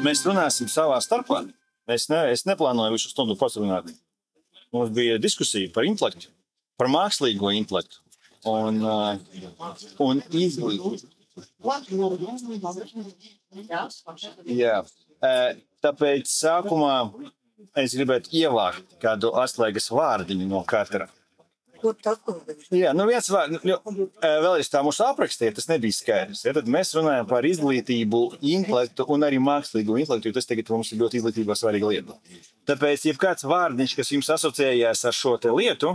mēs runāsim savā starpā. Es neplānoju visu stundu pats runāt. Mums bija diskusija par intelektu, par mākslīgo intelektu un izglītību. Jā. Tāpēc sākumā es gribētu ievākt kādu atslēgas vārdiņu no katra. Kur tas? Jā, viens vārds, vēlreiz tā mūsu aprakstīja, tas nebija skaidrs. Ja, tad mēs runājam par izglītību, intelektu un arī mākslīgu intelektu, jo tas tagad mums ir ļoti izglītībā svarīga lieta. Tāpēc, jebkāds vārdiņš, kas jums asociējās ar šo te lietu,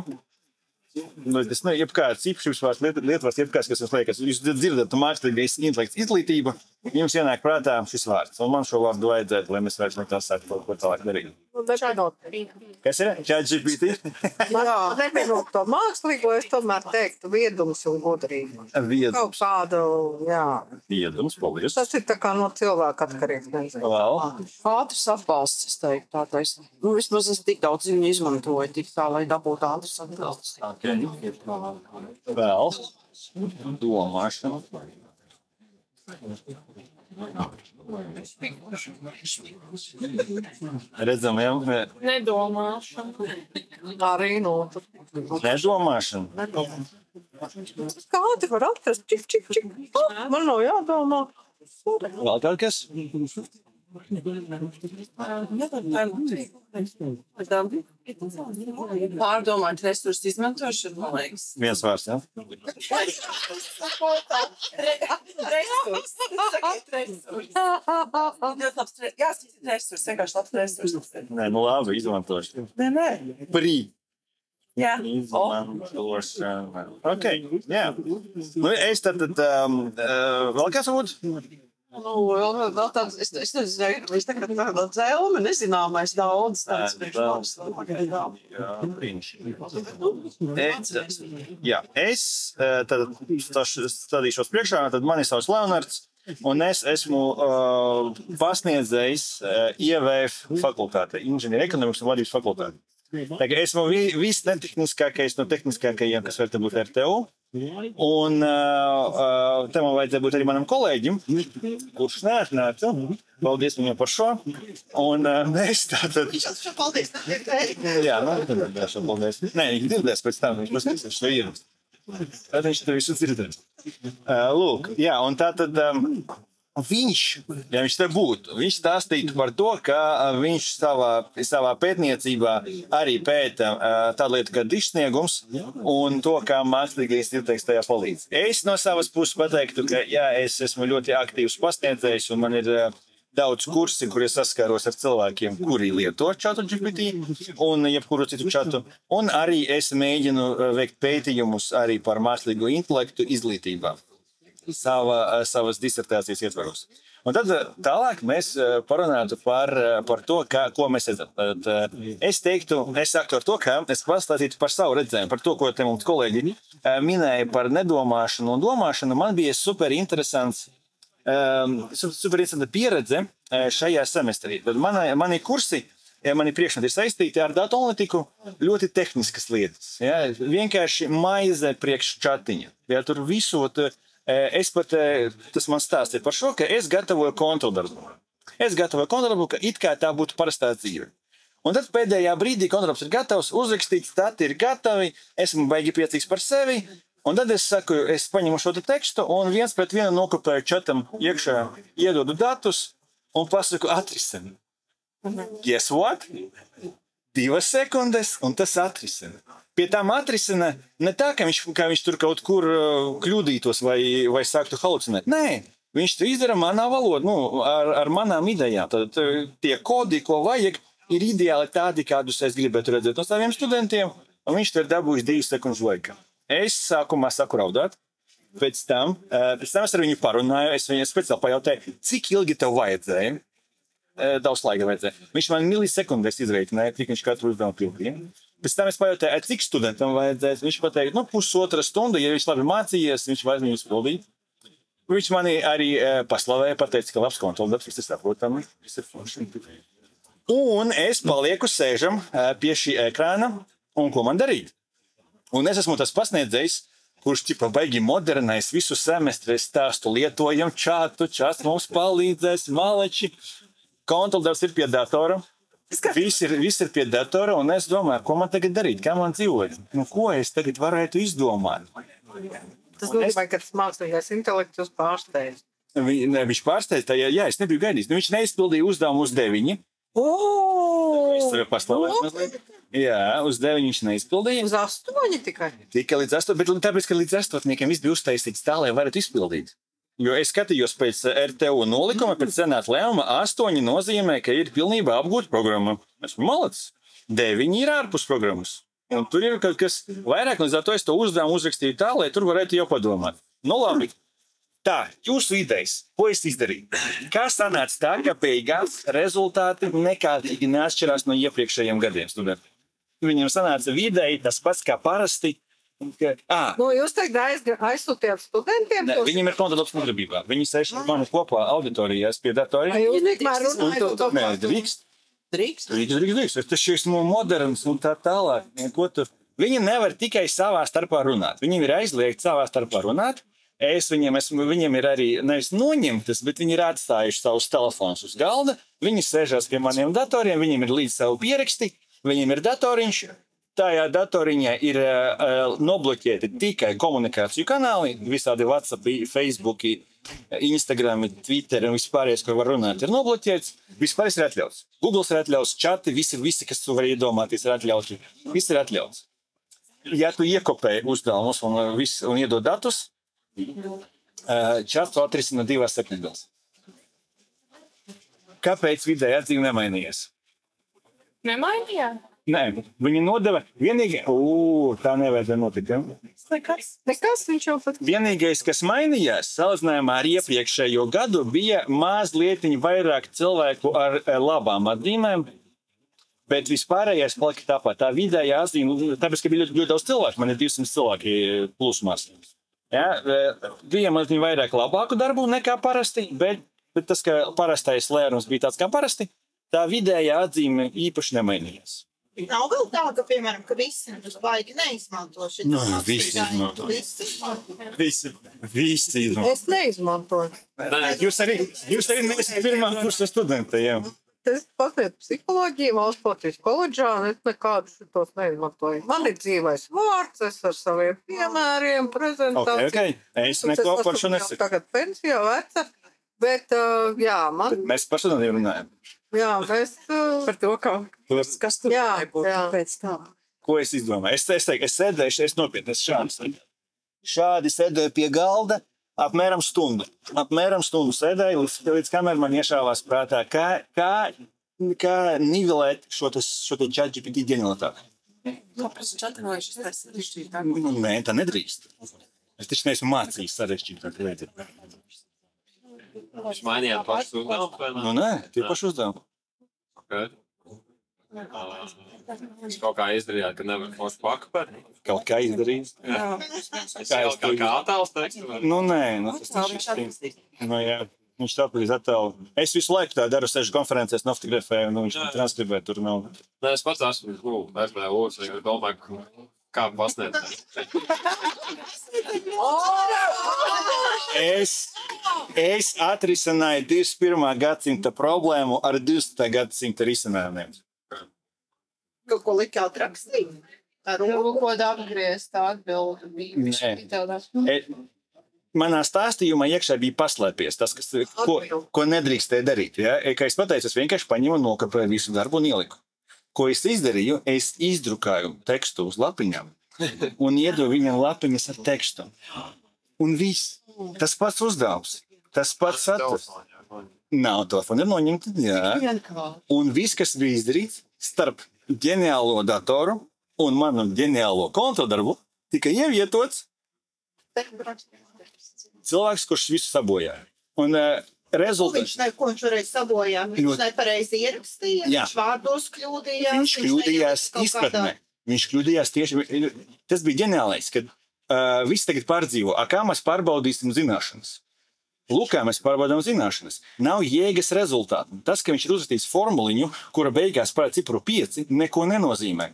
jebkāds īpašības vārds, lietvārds, jebkāds, kas jums liekas, jūs dzirdat mākslīgais intelekts izglītība, jums ienāk prātā šis vārds. Un man šo vārdu vajadzētu, lai mēs vairs netāsētu kaut ko tālāk darīt. Kas ir? ChatGPT? Jā, neminot to mākslīgo, es tomēr teiktu viedums un gudrība. Viedums. Kaut kādu, jā. Viedums, paldies. Tas ir tā kā no cilvēka atkarīgs, nezinu. Vēl? Ātrs atbalsts, es teiktu, tātais. Vismaz es tik daudz viņu izmantoju, tik tā, lai dabūtu ātrs atbalsts. Vēl? Domāšana. Redzam, jā? Nedomāšana. Arī no. Nedomāšana. Kādi var atrast? Čik, čik, čik. Man nav jādomā. Vēl kaut kas? Pārdomāt resursu izmantošanu, man liekas. Viens vārds, jā? Resursi. Jāskatīt resursi, vienkārši labs resursi. Nē, labi, izmantošu. Nē. Prī. Jā. Izmantošana. Ok, jā. Es tad, vēl kas būtu? Vēl tāds, es nezinu, es tagad tāda dzelme, nezināmais daudz tāds priekšmāks. Jā, es tad stādīšos priekšā, tad mani sauc Leonards, un es esmu pasniedzējs IVF fakultāte, inženieru ekonomikas un vadības fakultāte. Tā kā esmu viss netehniskākais no tehniskākajiem, kas var te būt RTU. Un te man vajadzēja būt arī manam kolēģim, kurš neatnāca. Paldies viņam par šo. Un mēs tātad... Paldies! Jā, paldies. Nē, viņš dzirdēs pēc tam, viņš pasniedzēs šo ierakstu. Tad viņš to visu dzirdēs. Lūk, jā, un tātad... Viņš, ja viņš te būtu, viņš stāstītu par to, ka viņš savā pētniecībā arī pēta tādu lietu kā dišsniegums un to, kā mākslīgais intelekts tajā palīdz. Es no savas puses pateiktu, ka jā, es esmu ļoti aktīvs pasniedzējs un man ir daudz kursi, kur es saskaros ar cilvēkiem, kuri lieto ChatGPT un jebkuru citu čatu. Un arī es mēģinu veikt pētījumus arī par mākslīgo intelektu izglītībā. Savas disertācijas ietvaros. Un tad tālāk mēs parunātu par to, ko mēs redzam. Es sāktu ar to, ka es pastāstītu par savu redzējumu, par to, ko te mums kolēģi minēja par nedomāšanu un domāšanu. Man bija superinteresanta pieredze šajā semestrī. Tad mani kursi, mani priekšmeti ir saistīti ar datu analītiku, ļoti tehniskas lietas. Ja? Vienkārši maize priekš čatiņa. Ja? Tur visot... Es pat, tas man stāstīja par šo, ka es gatavoju kontroldarbu. Ka it kā tā būtu parastā dzīve. Un tad pēdējā brīdī kontroldarbs ir gatavs, uzrakstīts, dati ir gatavi, esmu baigi priecīgs par sevi, un tad es saku, es paņemu šo tekstu un viens pret vienu nokopēju čatam iekšā, iedodu datus un pasaku atrisini. Guess what? 2 sekundes, un tas atrisina. Pie tām atrisina ne tā, ka viņš tur kaut kur kļūdītos vai sāktu halucinēt. Nē, viņš to izdara manā valodā, ar manām idejām. Tad tie kodi, ko vajag, ir ideāli tādi, kādus es gribētu redzēt no saviem studentiem, un viņš to ir dabūjis 2 sekundes laikā. Es sākumā saku raudāt, pēc tam es ar viņu parunāju, es viņu speciāli pajautāju, cik ilgi tev vajadzēja. Daudz laika vajadzēja. Viņš man milisekundēs izreikināja, cik viņš katru uzdevumu pildīja. Pēc tam es pajautāju, cik studentam vajadzēs. Viņš pateica, 1,5 stundu, ja viņš labi mācījies, viņš vajag viņu uzpildīt. Viņš mani arī paslavēja, pateica, ka labs kontroldarbs, viss ir saprotami, viss ir forši. Un es palieku sēžam pie šī ekrāna, un ko man darīt? Un es esmu tas pasniedzējs, kurš baigi modernais visu semestri stāstu lietojam čatu, čats mums palīdzēs, maleči. kontroldarbs ir pie datora. Viss ir pie datora, un es domāju, ko man tagad darīt, kā man dzīvot. Nu, ko es tagad varētu izdomāt? Tas nozīmē, ka tas mākslīgais intelekts jūs pārsteidz. Viņš pārsteidz, jā, es nebiju gaidījis. Nu, viņš neizpildīja uzdevumu uz 9. Es tev pastāvēju mazliet. Jā, uz 9 viņš neizpildīja. Uz 8 tikai? Tikai līdz 8, bet tāpēc, ka līdz 8 viss bija uztaisīts tā, lai varētu izpildīt. Jo es skatījos pēc RTU nolikuma, pēc senāta lēmuma, 8 nozīmē, ka ir pilnībā apgūta programma. Esmu malacis. 9 ir ārpus programmas. Un tur ir kaut kas vairāk, līdz ar to es to uzdevumu uzrakstīju tā, lai tur varētu jau padomāt. Nu labi. Tā, jūsu idejas, ko es izdarīju? Kā sanāca tā, ka beigās rezultāti nekādīgi neatšķirās no iepriekšējiem gadiem studentiem? Viņiem sanāca vidēji tas pats kā parasti. Nu, jūs tagad aizsūtījāt studentiem? Ne, viņiem ir kontroldarbs nodarbībā. Viņi sēž ar mani kopā auditorijās pie datoriem. Jūs tikmēr runājat? Nē, drīkst. Drīkst. Tas esmu moderns un tā tālāk. Viņi nevar tikai savā starpā runāt. Viņiem ir aizliegt savā starpā runāt. Viņiem ir arī nevis noņemtas, bet viņi ir atstājuši savus telefonus uz galda. Viņi sēžās pie maniem datoriem, viņiem ir līdz savu pieraksti, viņiem ir datoriņš. Tajā datoriņā ir nobloķēti tikai komunikāciju kanāli, visādi WhatsApp, Facebook, Instagram, Twitter un vispārējais, ko var runāt, ir nobloķēts. Vispārējais ir atļauts. Google ir atļauts, čati, visi, kas tu vari iedomāties, ir atļauti. Viss ir atļauts. Ja tu iekopēji uzdevumus un iedod datus, čats to atrisina 2 sekundēs. Kāpēc vidēji atzīme nemainījies? Nemainījāt? Nē, viņi nodeva vienīgi... tā nevajadzēja notikt, ja? Nekas viņš jau pat... Vienīgais, kas mainījās, salīdzinājumā ar iepriekšējo gadu, bija mazliet vairāk cilvēku ar labām atzīmēm, bet vispārējais palika tāpat. Tā vidējā atzīme, tāpēc, ka bija ļoti daudz cilvēku, man ir 200 cilvēki plusmās. Ja, bija mazliet vairāk labāku darbu nekā parasti, bet tas, ka parastais lērums bija tāds kā parasti, tā vidējā atzīme īpaši nemainījās. Nav vēl tā, ka, piemēram, ka visi uz baigi neizmanto šitā. No, visi izmanto. Visi izmanto. Es neizmantoju. Jūs arī neesat pirmā kursa studente, jā. Es pasniedzu psiholoģiju, valsts policijas koledžā, un es nekādu šitos neizmantoju. Man ir dzīvais vārds, es ar saviem piemēriem, prezentāciju. Okay. Es neko par šo nesaku. Tagad pensijā veca, bet, jā, man... Bet mēs par šo runājam. Jā, mēs... Par to, kas tur nebūtu pēc tā. Ko es izdomāju? Es sēdēju, es nopietni, es šādi sēdēju pie galda, apmēram stundu. Apmēram stundu sēdēju, līdz kamēr man iešāvās prātā, kā nivelēt šo ChatGPT ģenialitāti. Kāpēc čatrinojušies tas sarežģītāk? Nē, tā nedrīkst. Es taču neesmu mācījis sarežģītāk lietu. Jūs mainījāt pašu uzdevumu, vai ne? Nu, nē, tie paši uzdevumi. Okay. Jūs kaut kā izdarījāt, ka nevar forši pakapēt? Kaut kā izdarījis. Kā attēls tekstu? Nu, nē, tas taču. Nu, jā. Viņš tāpēc attēlu. Es visu laiku tā daru, sešu konferencēs, nofotografēju, un viņš transkribē, tur nav. Nē, es pats esmu, SBU, es domāju, kā pasniedz. Es atrisināju 21. gadsimta problēmu ar 20. gadsimta risinājumiem. Kaut ko likāt rakstīt? Kaut ko apgriezt, atbildi. Manā stāstījumā iekšā bija paslēpies tas, ko nedrīkstēja darīt. Ja? Kā es pateicu, es vienkārši paņemu un nokopēju visu darbu un ieliku. Ko es izdarīju? Es izdrukāju tekstu uz lapiņām un iedevu viņam lapiņas ar tekstu. Un viss. Tas pats uzdevums. Tas pats saturs. Nav telefona, ir noņemta. Jā. Un viss, kas bija izdarīts starp ģeniālo datoru un manu ģeniālo kontroldarbu, tika ievietots cilvēks, kurš visu sabojāja. Un rezultāts... Ko viņš varēja sabojāt? Viņš nepareizi ierakstīja, viņš vārdos kļūdījās. Viņš kļūdījās izpratnē. Viņš kļūdījās tieši... Tas bija ģeniālais, kad viss tagad pārdzīvo. Kā mēs pārbaudīsim zināšanas? Lūk, mēs pārbaudām zināšanas. Nav jēgas rezultātu. Tas, ka viņš ir uzrakstījis formuliņu, kura beigās pār cipru 5, neko nenozīmē.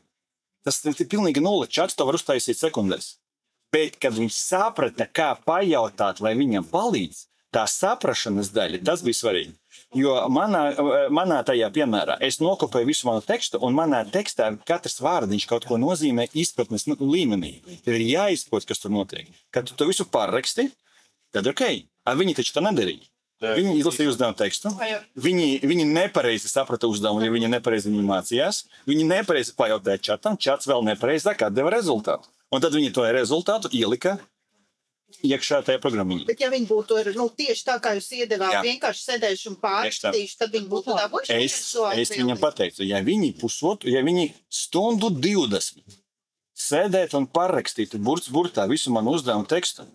Tas ir pilnīgi nulle. Čats to var uztaisīt sekundēs. Bet, kad viņš saprata, kā pajautāt, lai viņam palīdz, tā saprašanas daļa, tas bija svarīgi. Jo manā tajā piemērā es nokopēju visu manu tekstu, un manā tekstā katrs vārdiņš kaut ko nozīmē izpratnes līmenī. Tev ir jāizprot, kas tur notiek. Kad tu to visu pārraksti, tad ok. Viņi taču to nedarīja. Viņi izlasīja uzdevumu tekstu, viņi nepareizi saprata uzdevumu, ja viņi nepareizi mācījās, viņi nepareizi pajautāja čatam, čats vēl nepareizāk atdeva rezultātu. Un tad viņi to rezultātu ielika iekšā tajā programmiņā. Bet ja viņi būtu tieši tā, kā jūs iedevāt, vienkārši sēdējuši un pārrakstījuši, tad viņi būtu dabūjuši. Es viņam pateicu, ja viņi stundu 20 sēdētu un pārrakstītu burtā visu manu uzdevumu tekstu,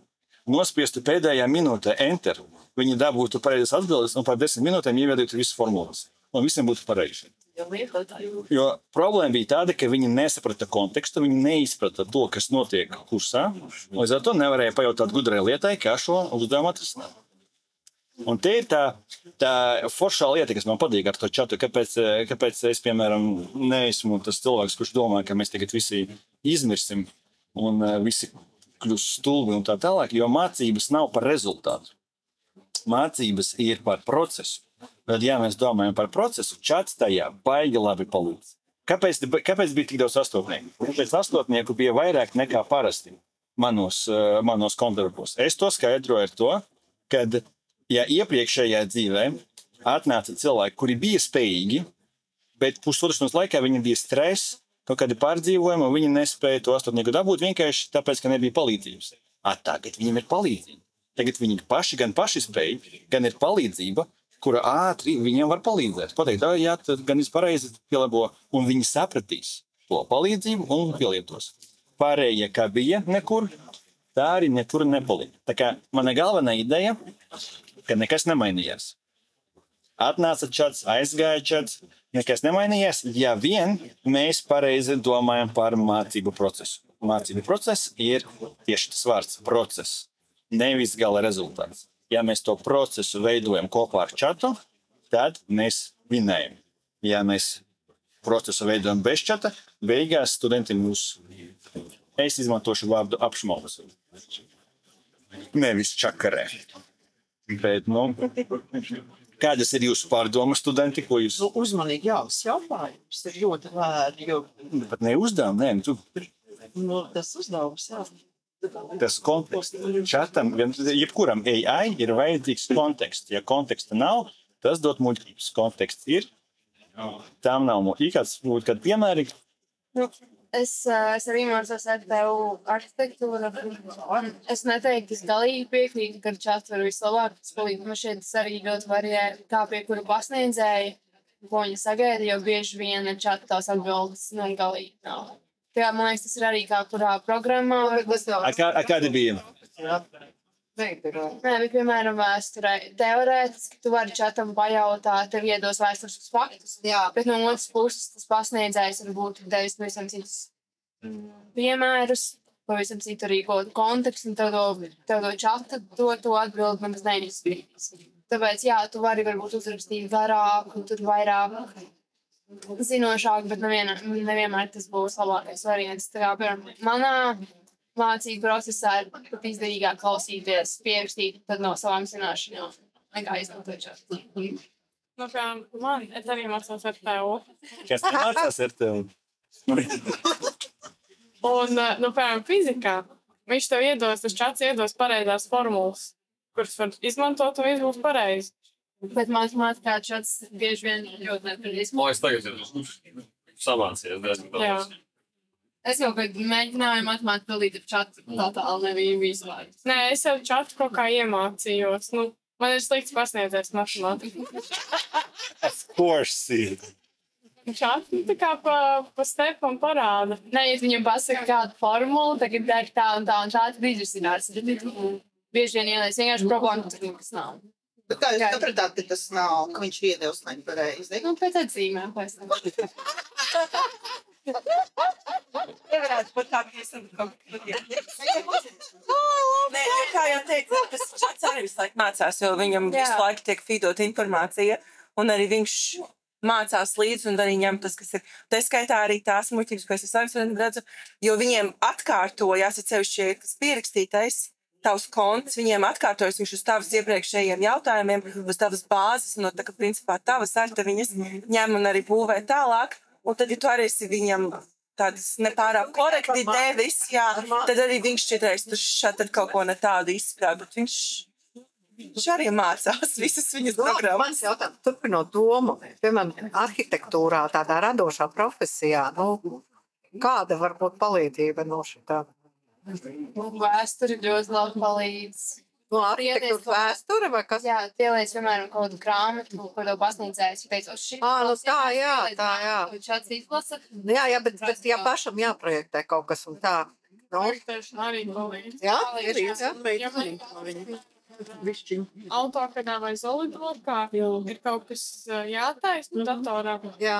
nospiestu pēdējā minūtē enter, viņi dabūtu pareizes atbildes un par 10 minūtēm ieviedītu visu formulas. Un visiem būtu pareizi. Jo problēma bija tāda, ka viņi nesaprata kontekstu, viņi neizprata to, kas notiek kursā, un līdz ar to nevarēja pajautāt gudrai lietai, kā šo uzdevumu atrisināt. Un te ir tā foršā lieta, kas man patīk ar to čatu, kāpēc es, piemēram, neesmu tas cilvēks, kurš domā, ka mēs tagad visi izmirsim un visi kļūst stulbi un tā tālāk, jo mācības nav par rezultātu. Mācības ir par procesu. Bet, ja mēs domājam par procesu, čats tajā baigi labi palīdz. Kāpēc bija tik daudz astotnieku? Tāpēc astotnieku bija vairāk nekā parasti manos kontarbos. Es to skaidroju ar to, kad, ja iepriekšējā dzīvē atnāca cilvēki, kuri bija spējīgi, bet pusotras laikā viņi bija stress, kaut kādi pārdzīvojumi, un viņi nespēja to astotnieku dabūt vienkārši tāpēc, ka nebija palīdzības. Tagad viņiem ir palīdzība. Tagad viņi gan paši spēj, gan ir palīdzība, kura ātri viņiem var palīdzēt. Pateikt, jā, tad gan pareizi pielabo, un viņi sapratīs to palīdzību un pielietos. Pārējie, kā bija nekur, tā arī nekur nepalīdz. Tā kā mana galvenā ideja, ka nekas nemainījās. Atnāca čats, aizgāja čats, nekas nemainījās, ja vien mēs pareizi domājam par mācību procesu. Mācību process ir tieši tas vārds – process, nevis gala rezultāts. Ja mēs to procesu veidojam kopā ar čatu, tad mēs vinējam. Ja mēs procesu veidojam bez čata, beigās studenti mūs, es izmantošu vārdu apšmaus. Nevis čakarē. Bet, kādas ir jūsu pārdomas, studenti, ko jūs... Uzmanīgi jautājums ir ļoti vēri, jo... Pat ne uzdevumi, Tas uzdevums, jā. Tas konteksts. Čatam, jebkuram AI ir vajadzīgs konteksts. Ja konteksta nav, tas dod muļķības. Konteksts ir, tam nav muļķības. Kādi piemēri? Es arī mācos RTU arhitektūru. Es neteiktu, ka es galīgi piekrītu, ka čats var vislabāk palīdz. Man šeit arī ļoti varēja, kā pie kura pasniedzēja, ko viņa sagaida, jo bieži vien čata tās atbildes galīgi nav. Jā, man liekas, tas ir arī kā kurā programmā. Kādi bija? Nē, bet, piemēram, vēsturē teorētiski tu vari čatam pajautāt, tev iedos vēsturiskus faktus. Jā. Bet no otras puses tas pasniedzējs varbūt devis pavisam citus piemērus, pavisam citu rīkotu kontekstu, un tev to čata to atbildi man tas neizspīdīs. Tāpēc, jā, tu vari varbūt uzrakstīt garāk, un tur vairāk zinošāk, bet nevienmēr tas būs labākais variants. Tā kā, piemēram, manā mācību procesā ir pat izdevīgāk klausīties, pierakstīt, tad no savām zināšanām nekā izmantot čatu. Piemēram, es arī mācos RTU. Kas te mācās RTU? Un, piemēram, fizikā viņš tev tas čats iedos pareizās formulas, kuras var izmantot un viss būs pareizi. Bet matemātikā čats bieži vien ļoti nepareizi. Es tagad ir samācies diezgan daudz. Es jau mēģināju matemātiku dalīt ar čatu, tā tālu nebija vispār. Nē, es jau čatu kaut kā iemācījos. Man ir slikts pasniedzējs matemātiku. Of course. Čatu tā kā pa stepam parāda. Nē, ja viņam pasaka kādu formulu, tagad dara tā un tā, tad izrisinās. Bieži vien ielēs vienkārši problēmu, kas nav. Bet kā jūs sapratāt, ka tas nav, ka viņš iedevis nepareizi? Pēc atzīmēm, pēc tam. Nevarētu pat tā, ka esam kaut kā. Nē, kā jau teicu, tas čats arī visu laiku mācās, jo viņam visu laiku tiek feedot informācija, un arī viņš mācās līdzi, un arī ņem tas, kas ir. Tā skaitā arī tās muļķības, ko es saviem studentiem redzu, jo viņiem atkārtojās, ja sevišķi tas pierakstītais, tavs konts viņiem atkārtojas, viņš uz tavas iepriekšējiem jautājumiem, uz tavas bāzes, no tā, ka principā tavas artaviņas ņem un arī būvē tālāk, un tad, ja tu arī esi viņam tādas nepārāk korekti devis, jā, tad arī viņš šķietreiz tu šeit kaut ko ne tādu izsprāg, bet viņš arī mācās visas viņas programmas. Mans jautājums, turpinot domu, piemēram, arhitektūrā, tādā radošā profesijā, kāda var būt palīdzība no šitā? Vēsture ļoti labi palīdz. No arhitektūras vēsture vai kas? Jā, pieliec, piemēram, kaut kādu grāmatu, ko tev pasniedzējis, teica, tā, jā. Šāds izlasa. Jā, bet ja pašam jāprojektē kaut kas un tā. Projektēšana arī palīdz. Jā, ir. Autokadā vai Zolidorkā ir kaut kas jātaisa datorā.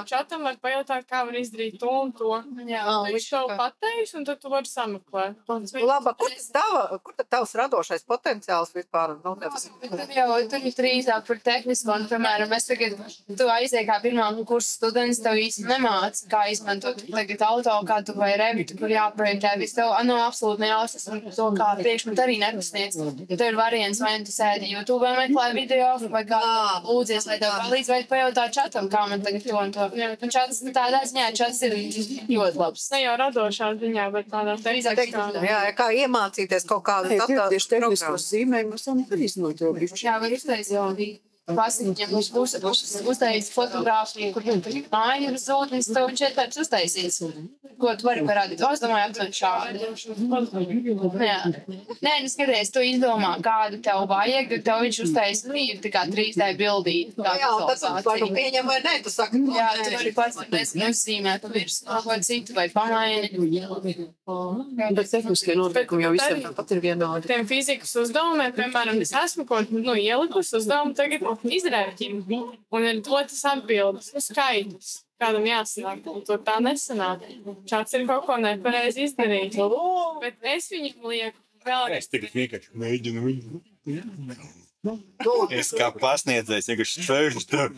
Čatam var pajautāt, kā var izdarīt to un to. Viņš tev pateiks, un tad tu vari sameklēt. Labi, kur tad tavs radošais potenciāls vispār? Tad jau tur ir drīzāk par tehnisko, un, piemēram, es tagad, tu aiziet kā pirmā kursa students, tev īsti nemāc, kā izmantot tagad AutoCAD vai Revit, kur jāprojektē. Tev absolūti nejausmas, un to kā priekšmet arī nepasniedz. Tev ir variants, vai tu sēdi YouTube meklē video, vai kā lūdzies, lai tev palīdz, vai pajautā čatam, kā man tagad to un to. Un čats tādā ziņā, čats ir ļoti labs. Ne jau radošā ziņā, bet tādā tehniskā. Jā, kā iemācīties kaut kādu tieši tehniskos zīmējumus, arī izmantot. Jā, var iztaisīt jau. Pasiņķiem uztaisīt fotogrāfiju, kur māja ir zūtnis, tev viņš ir tāds uztaisīts. Ko tu vari parādīt? Es domāju, aptuveni šādi. Nē, skaties, tu izdomā, kādu tev vajag, tad tev viņš uztaisīt tā kā 3D bildīt. Jā, un tad vai nu pieņem vai nē, tu saki. Jā, tu vari pats uzzīmēt virs kaut ko citu vai pamaini. Bet tehniskie notikumi jau visiem tāpat ir vienādi. Tiem fizikas uzdevumiem, piemēram, es esmu kaut ielikus uzdevumu tagad izrēķinu, un ir dotas atbildes, skaidrs, kādam jāsanāk, un tur tā nesanāk. Šāds ir kaut ko nepareizi izdarīt. Bet es viņam lieku vēl... Es tikai vienkārši mēģinu viņu. Es kā pasniedzējs vienkārši sēžu tur.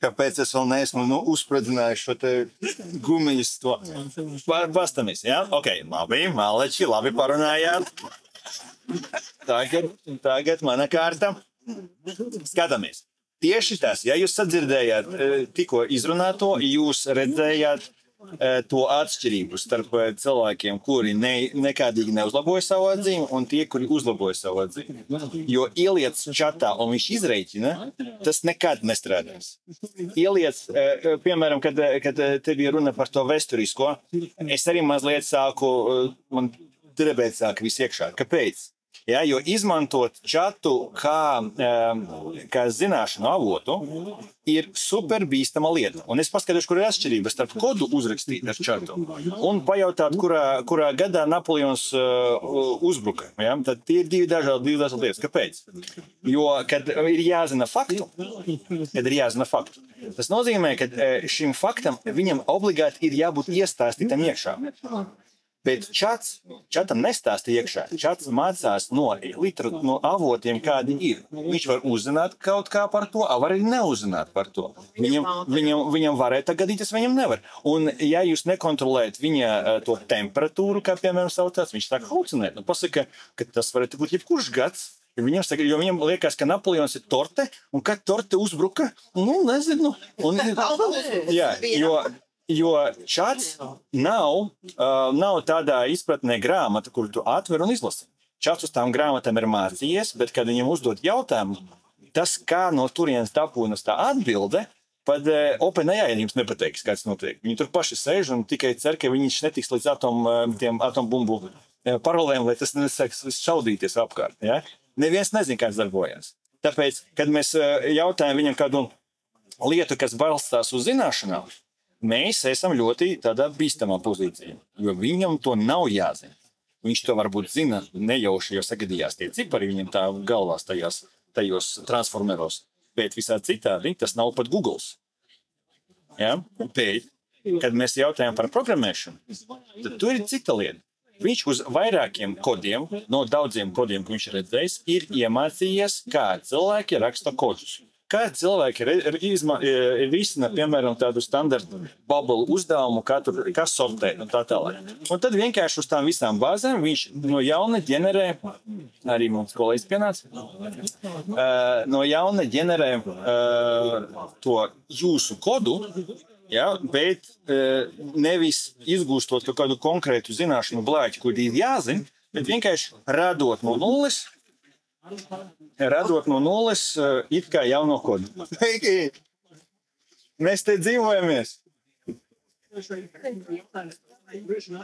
Kāpēc es vēl neesmu uzspradzinājis šo te gumijas to pastamis, jā? Ok, labi, maleči, labi parunājāt. Tagad mana kārta. Skatāmies. Tieši tas, ja jūs sadzirdējāt tikko izrunāto, jūs redzējāt to atšķirību starp cilvēkiem, kuri nekādīgi neuzlaboja savu atzīmi, un tie, kuri uzlaboja savu atzīmi. Jo ieliec čatā, un viņš izreikina, tas nekad nestrādās. Ieliec, piemēram, kad te bija runa par to vēsturisko, es arī mazliet sāku, man drebēt sāka viss iekšā. Kāpēc? Ja, jo izmantot čatu kā zināšanu avotu ir super bīstama lieta. Un es paskatīšu, kur ir atšķirības starp kodu uzrakstīt ar čatu un pajautāt, kurā gadā Napoleons uzbruka. Ja? Tad tie ir divi dažādi lietas. Kāpēc? Jo, kad ir jāzina faktu, tas nozīmē, ka šim faktam viņam obligāti ir jābūt iestāstītam iekšā. Bet čatam nestāsta iekšā. Čats mācās no avotiem, kādi ir. Viņš var uzzināt kaut kā par to, var arī neuzzināt par to. Viņam varētu gadīties, viņam nevar. Un ja jūs nekontrolējat viņa to temperatūru, kā piemēram saucās, viņš sāk halucinēt. Pasaka, ka tas varētu būt jebkurš gads. Jo viņam liekas, ka Napoleons ir torte, un kad torte uzbruka, nezinu. Jā, jo čats nav tādā izpratnē grāmata, kur tu atver un izlasi. Čats uz tām grāmatām ir mācījies, bet, kad viņam uzdod jautājumu, tas, kā no turienes tapūnas tā atbilde, pat OpenAI jums nepateiks, kāds notiek. Viņi tur paši sēž un tikai cer, ka viņš netiks līdz atombumbu parolēm, lai tas nesāks šaudīties apkārt. Ja? Neviens nezin, kāds darbojas. Tāpēc, kad mēs jautājam viņam kādu lietu, kas balstās uz zināšanām, mēs esam ļoti tādā bīstamā pozīcijā, jo viņam to nav jāzina. Viņš to varbūt zina nejauši, jo sagadījās tie cipari viņam tā galvās tajos transformeros, bet visā citādi tas nav pat Googles. Ja? Bet, kad mēs jautājam par programmēšanu, tad tur ir cita lieta. Viņš uz vairākiem kodiem, no daudziem kodiem, ko viņš redzējis, ir iemācījies, kā cilvēki raksta kodus. kā cilvēki risina, piemēram, tādu standartu bubble uzdevumu, kā sortēt un tā tālāk. Un tad vienkārši uz tām visām bāzēm viņš no jauna ģenerē, arī mums kolēģis pienāca, no jauna ģenerē to jūsu kodu, ja, bet nevis izgūstot kaut kādu konkrētu zināšanu blāķi, kur ir jāzina, bet vienkārši radot no nulles, it kā jauno kodu. Sveiki! Mēs te dzīvojamies.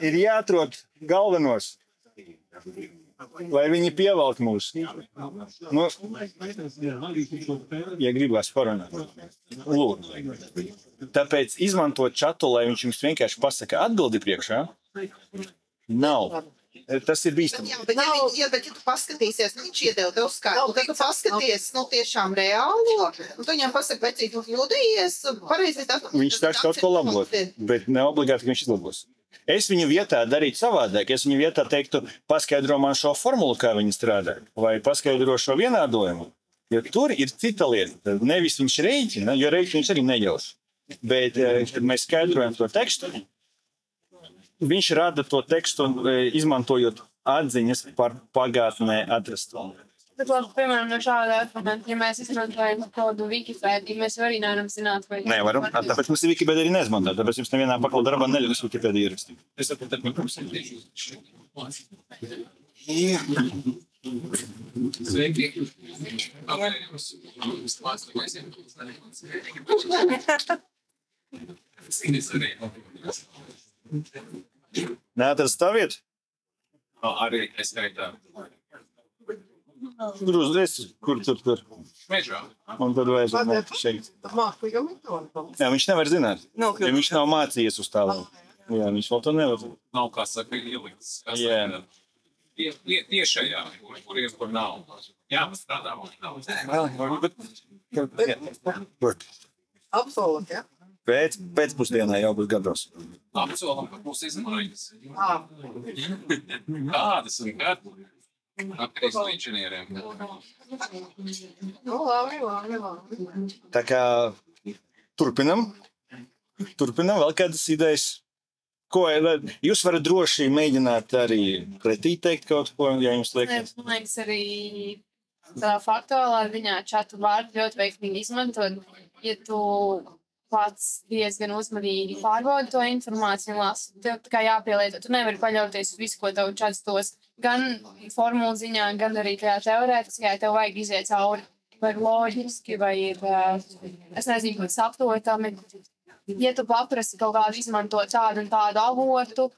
Ir jāatrod galvenos, lai viņi pievelk mūs. Nu, ja gribās parunāt. Lūdzu. Tāpēc izmantot čatu, lai viņš jums vienkārši pasaka atbildi priekšā, nav. Tas ir bīstami. Bet ja tu paskatīsies, viņš iedeva tev skaitu, tad tu paskaties, tiešām reālo, un tu viņam pasaka, vecīt, tu kļūdījies, pareizi tā. Viņš sāks kaut ko labot, bet ne obligāti, ka viņš izlabos. Es viņu vietā darītu savādāk. Es viņu vietā teiktu, paskaidro man šo formulu, kā viņi strādā, vai paskaidro šo vienādojumu. Jo tur ir cita lieta. Nevis viņš rēķina, jo rēķina viņš arī neļaus. Bet, kad mēs skaidrojam to tekstu, viņš rada to tekstu, izmantojot atziņas par pagātnē atrasto. Bet, labi, piemēram, no šāda argumenta, ja mēs izmantojam kodu Wikipēdiju, mēs arī nevaram zināt, vai... Nevaram, tāpēc mums ir Wikipēdija arī neizmantot, tāpēc jums nevienā pakla darbā neļaus Wikipēdiju ierakstīt. Es saprotu, ka mums ir sveiki. Neatrast stāviet? Arī es teiktu. Kur tur? Mežā. Un tad vajadzētu šeit. Jā, viņš nevar zināt, jo viņš nav mācījies uz tālāk. Jā, viņš vēl to nevar. Nav, kā saka, ielikts. Jā. Tiešajā, kur nav. Jā, mēs strādā, Absolūti, jā. Pēcpusdienā jau būs gados. Apsolam, ka būs izmaiņas. Kādas un kad? Atkarīgs no inženieriem. Labi. Tā kā turpinam vēl kādas idejas. Ko, jūs varat droši mēģināt arī pretī teikt kaut ko, ja jums liekas. Man liekas, arī tā faktuālā ziņā čatu var ļoti veiksmīgi izmantot, ja tu pats diezgan uzmanīgi pārbaudi to informāciju un lasi. Tev tā kā jāpielieto. Tu nevari paļauties uz visu, ko tev čats dos. Gan formulu ziņā, gan arī tajā teorētiskajā. Tev vajag iziet cauri. Vai loģiski, vai ir, es nezinu, pat saprotami. Ja tu paprasi kaut kādu izmantot tādu un tādu avotu,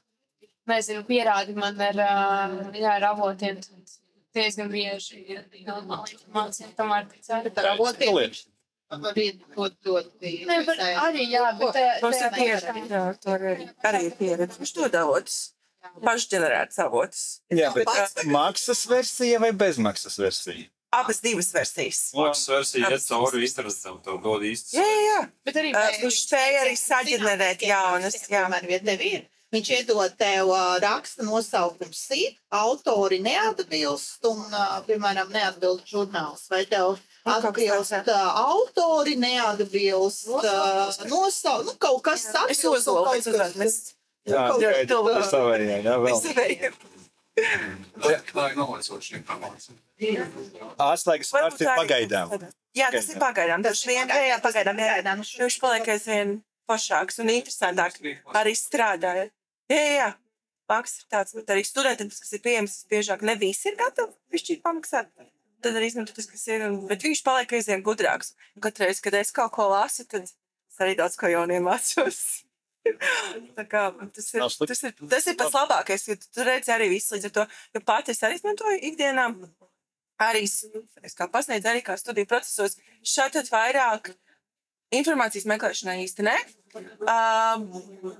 nezinu, pierādi man ar avotiem, diezgan bieži ir informācija. Tomēr ticēt. Ar avotiem? Arī jā, bet mums ir pieredze, arī ir pieredze. Viņš to avotus, pašģenerētas avotus. Jā, bet maksas versija vai bezmaksas versija? Abas divas versijas. Maksas versija iet cauri izredzam, tev dod īstas. Jā. Bet arī viņš spēja arī saģenerēt jaunas. Viņš iedod tev raksta nosaukums sīt, autori neatbilst un, piemēram, neatbilst žurnāls. Vai tev atbilst autori, neatbilst nosaukums, kaut kas atbilst. Es uzolu, pēc uzvērt. Jā, savējā, jā, vēl. Tā ir novecoša informācija. Atslēgas vārds ir pagaidām. Jā, tas ir pagaidām. Pagaidām. Viņš paliek aizvien pašāks un interesantāk arī strādājot. Jā. Maks ir tāds, bet arī studentiem, kas ir pieejams, biežāk ne visi ir gatavi pišķīt pamaksāt. Tad arī izmantot tas, kas ir, bet viņš paliek aizvien gudrāks. Katru reizi, kad es kaut ko lasu, tad es arī daudz ko jauniem mācos. Tā kā tas ir pats labākais, jo tu redzi arī visu līdz ar to, jo pati es arī izmantoju ikdienā, arī es kā pasniedzu, arī kā studiju procesos, šādi vairāk informācijas meklēšanai īsti ne.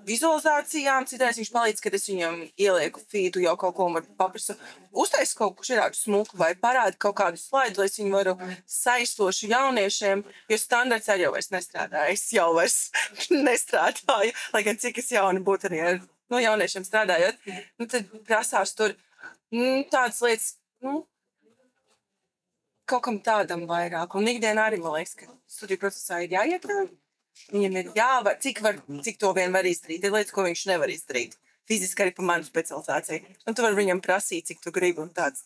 Vizualizācijām citreiz viņš palīdz, kad es viņam ielieku feedu jau kaut ko un varu paprasu. Uztais kaut ko šādu smuku vai parādu kaut kādu slaidu, lai es viņu varu saistošu jauniešiem, jo standarts arī jau vairs nestrādāja. Es jau vairs nestrādāju, lai gan cik es jauni būtu arī ar jauniešiem strādājot. Tad prasās tur tādas lietas, kaut kam tādam vairāk. Un ikdienā arī, man liekas, ka studiju procesā ir jāiekļauj. Viņam ir jāvar, cik to vien var izdarīt. Ir lietas, ko viņš nevar izdarīt. Fiziski arī pa manu specializāciju. Un tu vari viņam prasīt, cik tu gribi un tāds,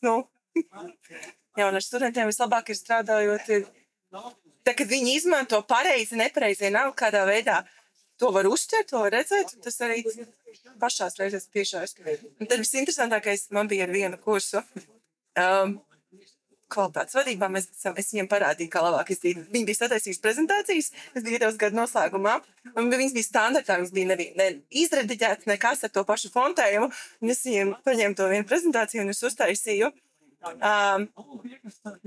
Jā, un ar studentiem vislabāk ir strādājot, tā, kad viņi izmanto pareizi, nepareizi, nav kādā veidā, to var uzķert, to var redzēt, un tas arī pašās reizēs piešājas. Un tad visinteresantākais man bija ar vienu kursu. Kvalitātes vadībā es viņiem parādīju, kā labāk izdarīt. Viņi bija sataisījuši prezentācijas, es biju iedos gadu noslēgumā, un viņas bija standartā, viņas bija ne izrediģētas, nekas ar to pašu fontējumu, un es viņiem paņēmu to vienu prezentāciju, un es uztaisīju,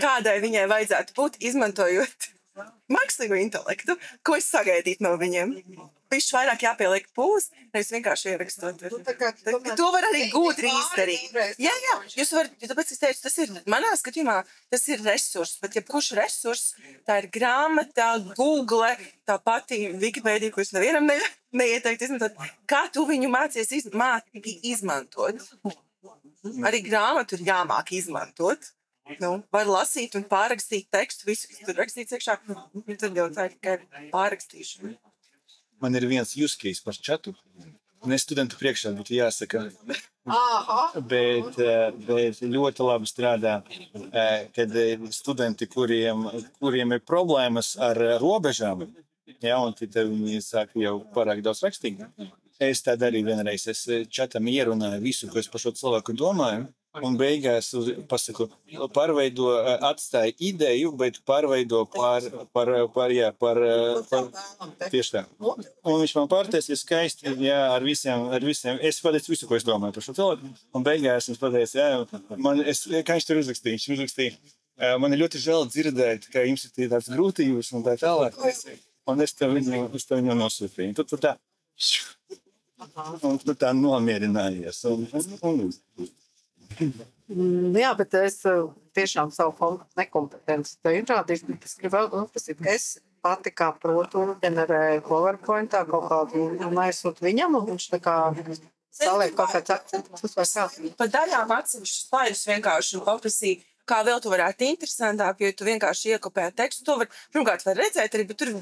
kādai viņai vajadzētu būt, izmantojot mākslīgo intelektu, ko es sagaidītu no viņiem. Viņš vairāk jāpieliek pūles, nevis vienkārši ierakstot. To var arī gudri izdarīt. Jā, jūs varat, tāpēc es teicu, tas ir, manā skatījumā, tas ir resurs, bet jebkurš resurs, tā ir grāmata, Google, tā pati Wikipēdija, ko es nevienam neieteiktu izmantot. Kā tu viņu mācies izmantot? Arī grāmatu ir jāmāk izmantot. Var lasīt un pārrakstīt tekstu, visu, kas tur rakstīts iekšā, un tad jau tā ir tikai pārrakstīšana. Man ir viens use case par čatu, un es studentu priekšā būtu jāsaka, bet ļoti labi strādā, kad studenti, kuriem ir problēmas ar robežām, un tad viņi saka jau pārāk daudz rakstīt. Es tā darīju vienreiz, es čatam ierunāju visu, ko es par šo cilvēku domāju, un beigās pasaku, atstāju ideju, bet pārveido tieši tā. Un viņš man pārteica skaisti, ar visiem, es pateicu visu, ko es domāju par šo cilvēku, un beigās viņš pateica, kā viņš tur uzrakstīja, man ir ļoti žēl dzirdēt, ka jums ir tāds grūtības un tā tālāk, un es tev viņu nosūtīju. Un tu tā nomierinājies. Jā, bet es tiešām savu nekompetenci te izrādīšu, bet es gribu uzprasīt, ka es pati kā protu ģenerēju PowerPointā kaut kādu un aizsūt viņam, un viņš tā kā saliek kaut kāds akcentus vai kā. Pa daļām atsevišķus slaidus vienkārši un paprasīju, kā vēl tu varētu interesantāk, jo tu vienkārši iekopē tekstu. To pirmkārt var redzēt arī, bet tur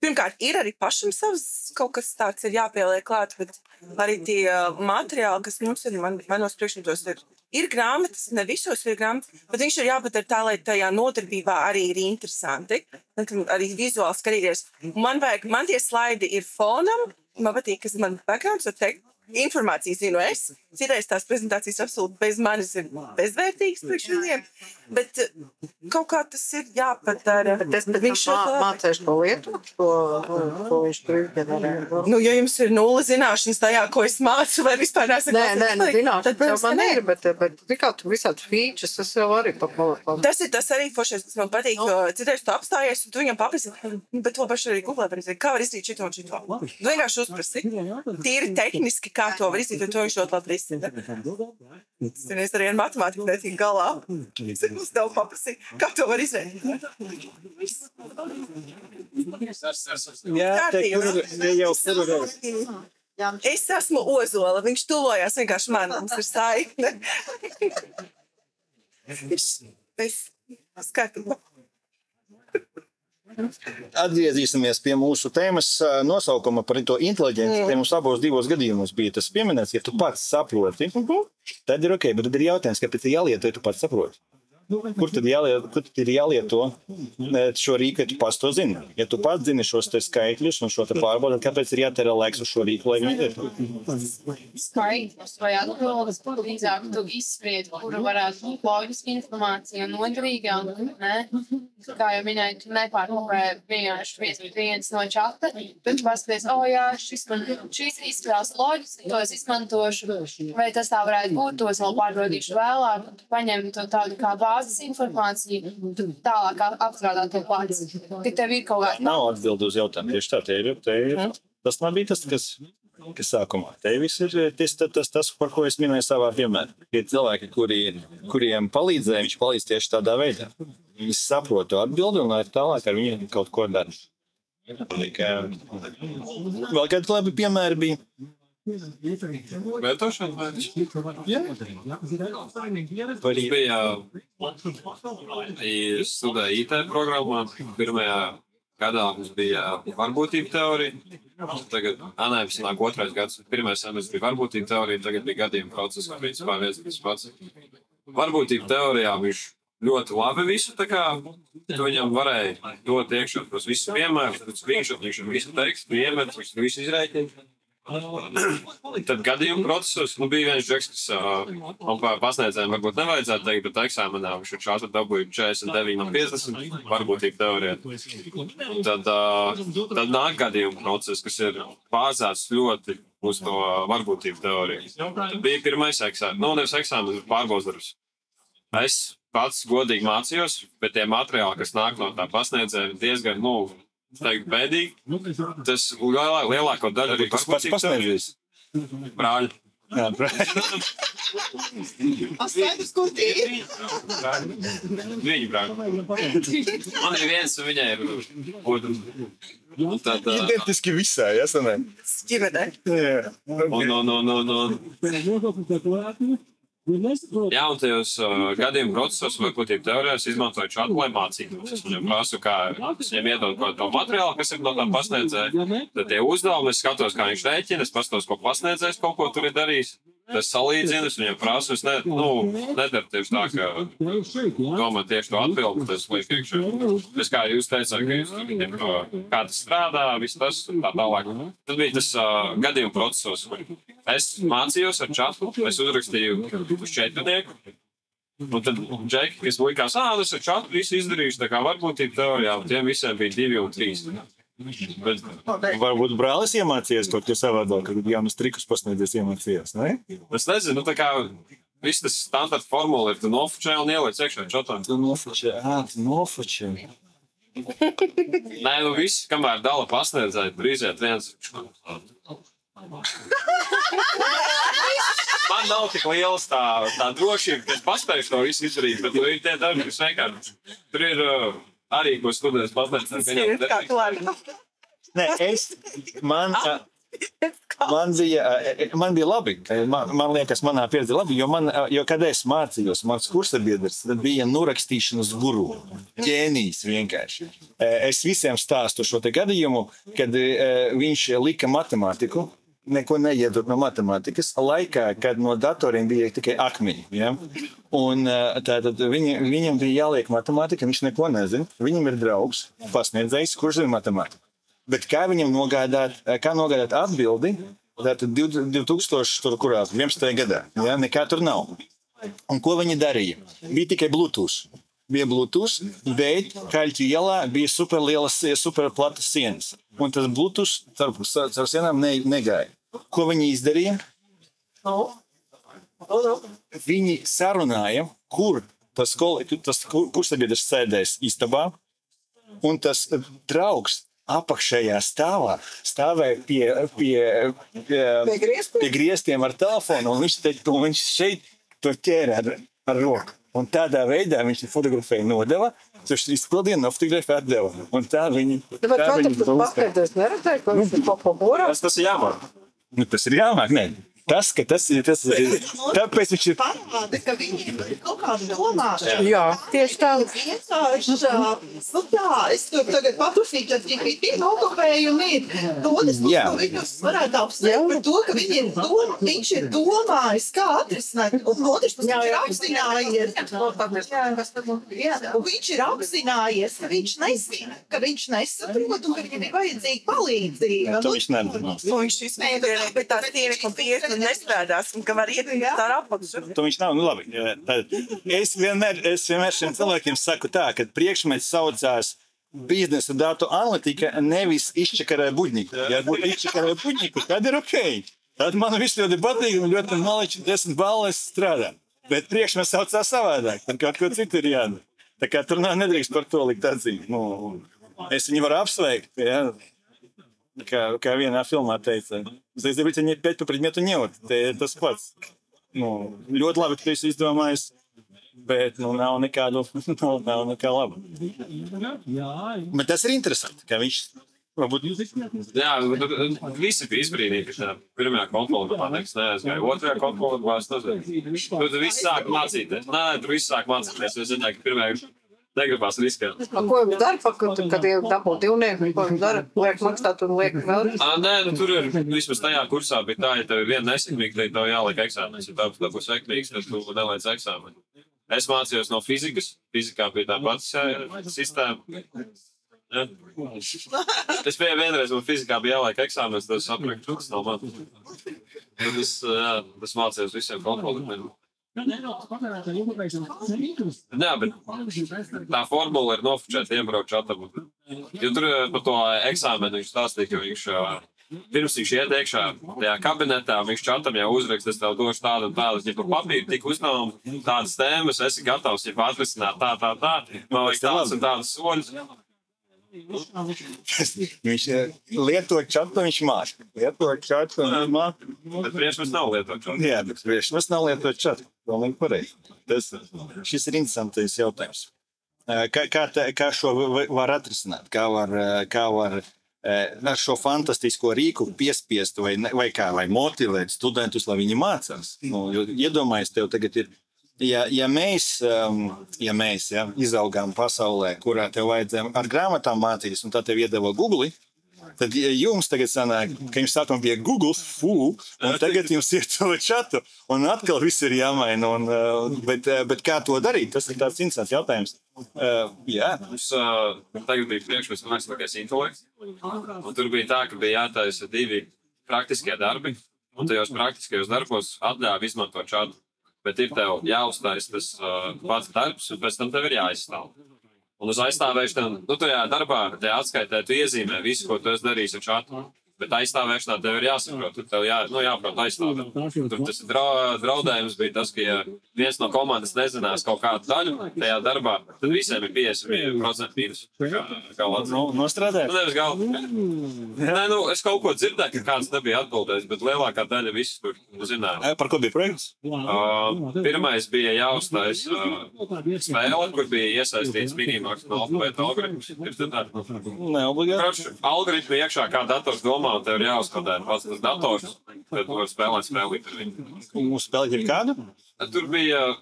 pirmkārt ir arī pašam savs kaut kas tāds ir jāpieliek klāt, bet arī tie materiāli, kas mums ir, manos priekšmetos ir grāmatas, ne visos ir grāmatas, bet viņš ir jāpadara tā, lai tajā nodarbībā arī ir interesanti, arī vizuāli skatīties. Man tie slaidi ir fonam, man patīk, kas man backgrounds, var teikt, informāciju zinu es, citreiz tās prezentācijas absolūti bez manis ir bezvērtīgas priekš viņiem, bet kaut kā tas ir jāpadara. Bet es mācēšu to lietot, ko viņš tur ģenerē. Ja jums ir nulle zināšanas tajā, ko es mācu, vai vispār nesaku, Nē, zināšanas jau man ir, bet tikā tu visādi features, es jau arī Tas ir tas arī foršais, kas man patīk, jo citreiz tu apstājies, un tu viņam paprasi, bet to pašu arī Google var izdarīt, kā var izdarīt šito un šito. Tu vienkārši uzprasi. Tīri tehniski, kā to var izdarīt, un to viņš ļoti labi risina. Es arī ar matemātiku netiku galā. Es uzdevu paprasīt, kā to var izdarīt. Es esmu Ozola, viņš tuvojās vienkārši man, mums ir saikne. Es skatu. Atgriezīsimies pie mūsu tēmas nosaukuma par to inteliģenci. Te mums abos divos gadījumos bija tas pieminēts, ja tu pats saproti, tad ir ok, bet tad ir jautājums, kāpēc ir jālieto, ja tu pats saproti. Kur tad ir jālieto šo rīku, ja tu pats to zini? Ja tu pats zini šos te skaitļus un šo te pārbaudu, tad kāpēc ir jātērē laiks uz šo rīku, lai viņi lieto? Skaitļus vai atbildes, drīzāk tu izspriedi, kura varētu būt loģiska informācija un noderīga, un ne? Kā jau minēju, tu nepārkopē vienkārši viens no čata, bet tu paskaties, šis izskatās loģiski, to es izmantošu, vai tas tā varētu būt, to es vēl pārbaudīšu vēlāk, un tu paņem to tādu kā bāzes informāciju, tu tālāk apstrādā to pats. Ka tev ir kaut kā... Nav atbildi uz jautājumu, tieši tā, te ir. Tas man bija tas, kas sākumā. Te viss ir tas, par ko es minēju savā piemērā. Ir cilvēki, kuriem palīdzēja, viņš palīdz tieši tādā veidā. Viņi saprot to atbildi un lai tālāk ar viņiem kaut ko dara. Vēl kādi labi piemēri bija. Vērtošana vai? Es biju studēju IT programmā. Pirmajā gadā mums bija varbūtība teorija. Tagad analīzes nāk 2. gads. Pirmais semestris bija varbūtība teorija, tagad bija gadījuma process, principā viens pats. Varbūtība teorijā viņš ļoti labi visu, tā kā tu viņam varēja dot iekšā tos visus piemērus, viņš visu tekstu iemet, viņš visu izrēķina. Tad gadījuma procesos, bija viens džeks, kas man pasniedzējiem varbūt nevajadzētu teikt, bet eksāmenā viņš ir šādi dabūja 49 no 50 varbūtība teorijā. Tad nāk gadījuma process, kas ir bāzēts ļoti uz to varbūtību teoriju. Tad bija pirmais eksāmenis, nevis eksāmenis, bet pārbaudas darbs. Es pats godīgi mācījos, bet tie materiāli, kas nāk no tā pasniedzēja, diezgan, teikt, bēdīgi. Tas lielāko daļu arī varbūtību pasniedzējis. Brāļi. Jā, brāļi. Skaidrs, kur tie ir? Viņi brāļi. Man ir viens, un viņai ir otrs. Identiski visā, ja, sanē? Ģimenē. Jā, un tajos gadījuma procesos varbūtību teorijās izmantoju čatu, lai mācītos. Es viņam prasu, kā es viņam iedodu kaut to materiālu, kas ir no tā pasniedzēja. Tad tie uzdevumi, es skatos, kā viņš rēķina, es paskatos, ko pasniedzējs kaut ko tur ir darījis. Es salīdzinu, es viņam prasu, es nedaru tieši tā, ka domāju tieši to atbildi, tas liek iekšā. Es kā jūs teicāt, ka jūs viņam kā tas strādā, viss tas un tā tālāk. Tad bija tas gadījuma procesos. Es mācījos ar čatu, es uzrakstīju uz 4. Un tad džeki, kas likās, tas ar čatu visu izdarījuši, tā kā varbūtība teorijā, un tiem visiem bija 2 un 3. Bet... Varbūt brālis iemācījies kaut ko savādāk, kad jaunus trikus pasniedzies iemācījies, ne? Es nezinu, tā kā viss tas standarta formula ir, tu nofočē un ieliec iekšā čatā. Tu nofočē. Nē, viss, kamēr dala pasniedzēja, tur iziet viens. Man nav tik liels tā drošība, ka es paspēju to visu izdarīt, bet ir tie darbi, kas vienkārši. Tur ir arī, ko studēs pasniedzēja. Nē, man bija labi. Man liekas, manā pieredze labi, jo kad es mācījos, mans kursabiedrs, tad bija norakstīšanas guru. Ģēnijs vienkārši. Es visiem stāstu šo te gadījumu, kad viņš lika matemātiku, neko neiedot no matemātikas, laikā, kad no datoriem bija tikai akmeņi. Ja? Un tātad viņam bija jāliek matemātika, viņš neko nezina. Viņam ir draugs, pasniedzējs, kurš zina matemātiku. Bet kā viņam nogādāt atbildi, tātad 2011. gadā, ja? Nekā tur nav. Un ko viņi darīja? Bija tikai Bluetooth. Bija Bluetooth, bet Kaļķu ielā bija superplatas sienas. Un tas Bluetooth caur sienām negāja. Ko viņi izdarīja? Viņi sarunāja, kur tas kursabiedrs sēdēs istabā, un tas draugs apakšējā stāvēja pie griestiem ar telefonu, un viņš šeit to ķēra ar roku. Un tādā veidā viņš fotografēja nodeva, viņš izpildīja un nofotografēja atdeva. Un tā viņi... Bet kā tu pasniedzējis neredzēji, ka viņš ir kaut ko borā? Tas ir jāmāk. Tas ir jāmāk, ne? Tas ir, tāpēc viņš ir... Parāda, ka viņiem ir kaut kāda domāšana. Jā, tieši tā. Vienkārši, es tur tagad paprasīju, tad GPT nokopēju un ir dodas, ko viņus varētu apsveikt par to, ka viņš ir domājis, kā atrisināt, un otrs, tas viņš ir apzinājies. Un viņš ir apzinājies, ka viņš nezina, ka viņš nesaprot un ka viņam ir vajadzīga palīdzība. To viņš nedara. Viņš izmēģina, bet tās tiek un piešķi nestrādās, un ka var iet tā ar apakšu. To viņš nav, labi. Es vienmēr šiem cilvēkiem saku tā, ka priekšmets saucās biznesa datu analītika, nevis izčakarē buļņiku. Ja būtu izčakarē buļņiku, tad ir ok. Tad man viss ļoti patīk un ļoti maliči 10 balles strādā. Bet priekšmets saucās savādāk, tad kaut ko citu ir jādara. Tā kā tur nedrīkst par to likt atzīt. Es viņu varu apsveikt, ja? Kā vienā filmā teica. Заизобретение 5 по предмету нет. Tas pats. Ļoti labi, ka tu esi izdomājis, bet nav nekā laba. Bet tas ir interesanti, ka viņš Jā, visi bija izbrīnīgi, ka pirmajā kontrolē neaizgāja. Otrajā kontrolē es nezinu. Tur viss sāk mācīties. Nē, tur viss sāk mācīties. Es zināju, ka pirmajā negribās riskēt. Ko jums dara, kad jau dabū divnieku? Ko jums dara? Liek maksāt un liek vēl? Nē, tur ir vismaz tajā kursā bija tā, ja tev ir viena nesekmīga, tad tev jāliek eksāmenis. Ja tev būs sekmīgs, tad tu neliec eksāmeni. Es mācījos no fizikas. Fizikā bija tā pati sistēma. Ja. Es biju vienreiz, man fizikā bija jāliek eksāmenis, tad es sapratu, tas nav man. Es mācījos visiem kontroliem. Jā, bet tā formula ir nofočēta iebraukt čatam. Jo tur par to eksāmenu viņš stāstīja, ka viņš pirms viņš iet iekšā tajā kabinetā, viņš čatam jau uzrakst, es tev došu tādu un tādu, ja par papīru tik uzdevumu, tādas tēmas, esi gatavs, ja atrisināt tā, man vajag tāds un tādas soļus. Viņš lieto čatu, viņš māca. Bet priekš mums nav lietot čatu. Jā, bet priekš mums nav lietot čatu. Domāju, pareizi. Šis ir interesantais jautājums. Kā šo var atrisināt? Kā var ar šo fantastisko rīku piespiest vai motivēt studentus, lai viņi mācās? Iedomājies, tev tagad ir. Ja mēs izaugām pasaulē, kurā tev vajadzēja ar grāmatām mācīties, un tad tev iedeva Google, tad jums tagad sanāk, ka jums sākumā bija Google, un tagad jums ir to čatu, un atkal viss ir jāmaina. Bet kā to darīt? Tas ir tāds interesants jautājums. Jā. Mums tagad bija priekšmets mākslīgais intelekts, un tur bija tā, ka bija jātaisa 2 praktiskie darbi, un tajos praktiskajos darbos atļāva izmantot čatu. Bet ir tev jāuztais tas pats darbs, un pēc tam tev ir jāizstāv. Un uz aizstāvēšanu, tajā darbā, tajā atskaitē, tu iezīmē visu, ko tu esi darījis ar čatu. Bet aizstāvēšanā tev ir jāsaprot, tur tev jāprot aizstāvēt. Tur tas draudējums bija tas, ka ja viens no komandas nezinās kaut kādu daļu tajā darbā, tad visiem ir 50% mīnus. Nostrādēt? Nevis galvu. Nē, es kaut ko dzirdēju, ka kāds nebija atbildējis, bet lielākā daļa visu tur zināja. Par ko bija projekts? Pirmais bija jāuztais spēle, kur bija iesaistīts minimāks no alfabēta algoritmus. Neobligāti. Algoritmi iekšā kā dators domā, un tev ir jāuzkodē pats tas dators, tad tu vari spēlēt ar viņu. Un mūsu spēlēt ir kādu? Tur bija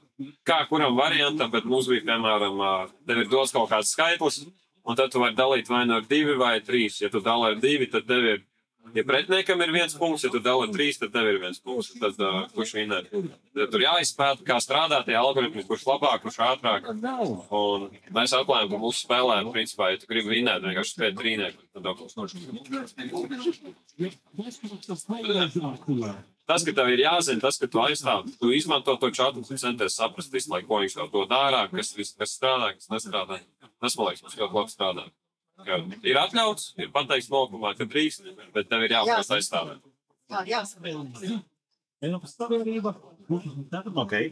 kā kuram variantam, bet mums bija, piemēram, tev ir dos kaut kāds skaitlis, un tad tu vari dalīt vai no 2 vai 3. Ja tu dalī ar 2, tad tev ir, ja pretniekam ir 1 punkts, ja tu dalī ar 3, tad tev ir 1 punkts. Tad kurš vinē? Tur jāizpēta, kā strādā tie algoritmi, kurš labāk, kurš ātrāk. Un mēs atklājām, ka mūsu spēlēm, principā, ja tu gribi vinēt, vienkārši spēt trīnieku. Tas, ka tev ir jāzina, tas, ka tu aizstāv, tu izmanto to čatu, tu centies saprast visu laiku, ko viņš tev dod ārā, kas strādā, kas nestrādā. Tas, man liekas, mums ļoti labi strādā. Ir atļauts, ir pateikts nokumā, ka drīkst, bet tev ir jāprot aizstāvēt. Okay.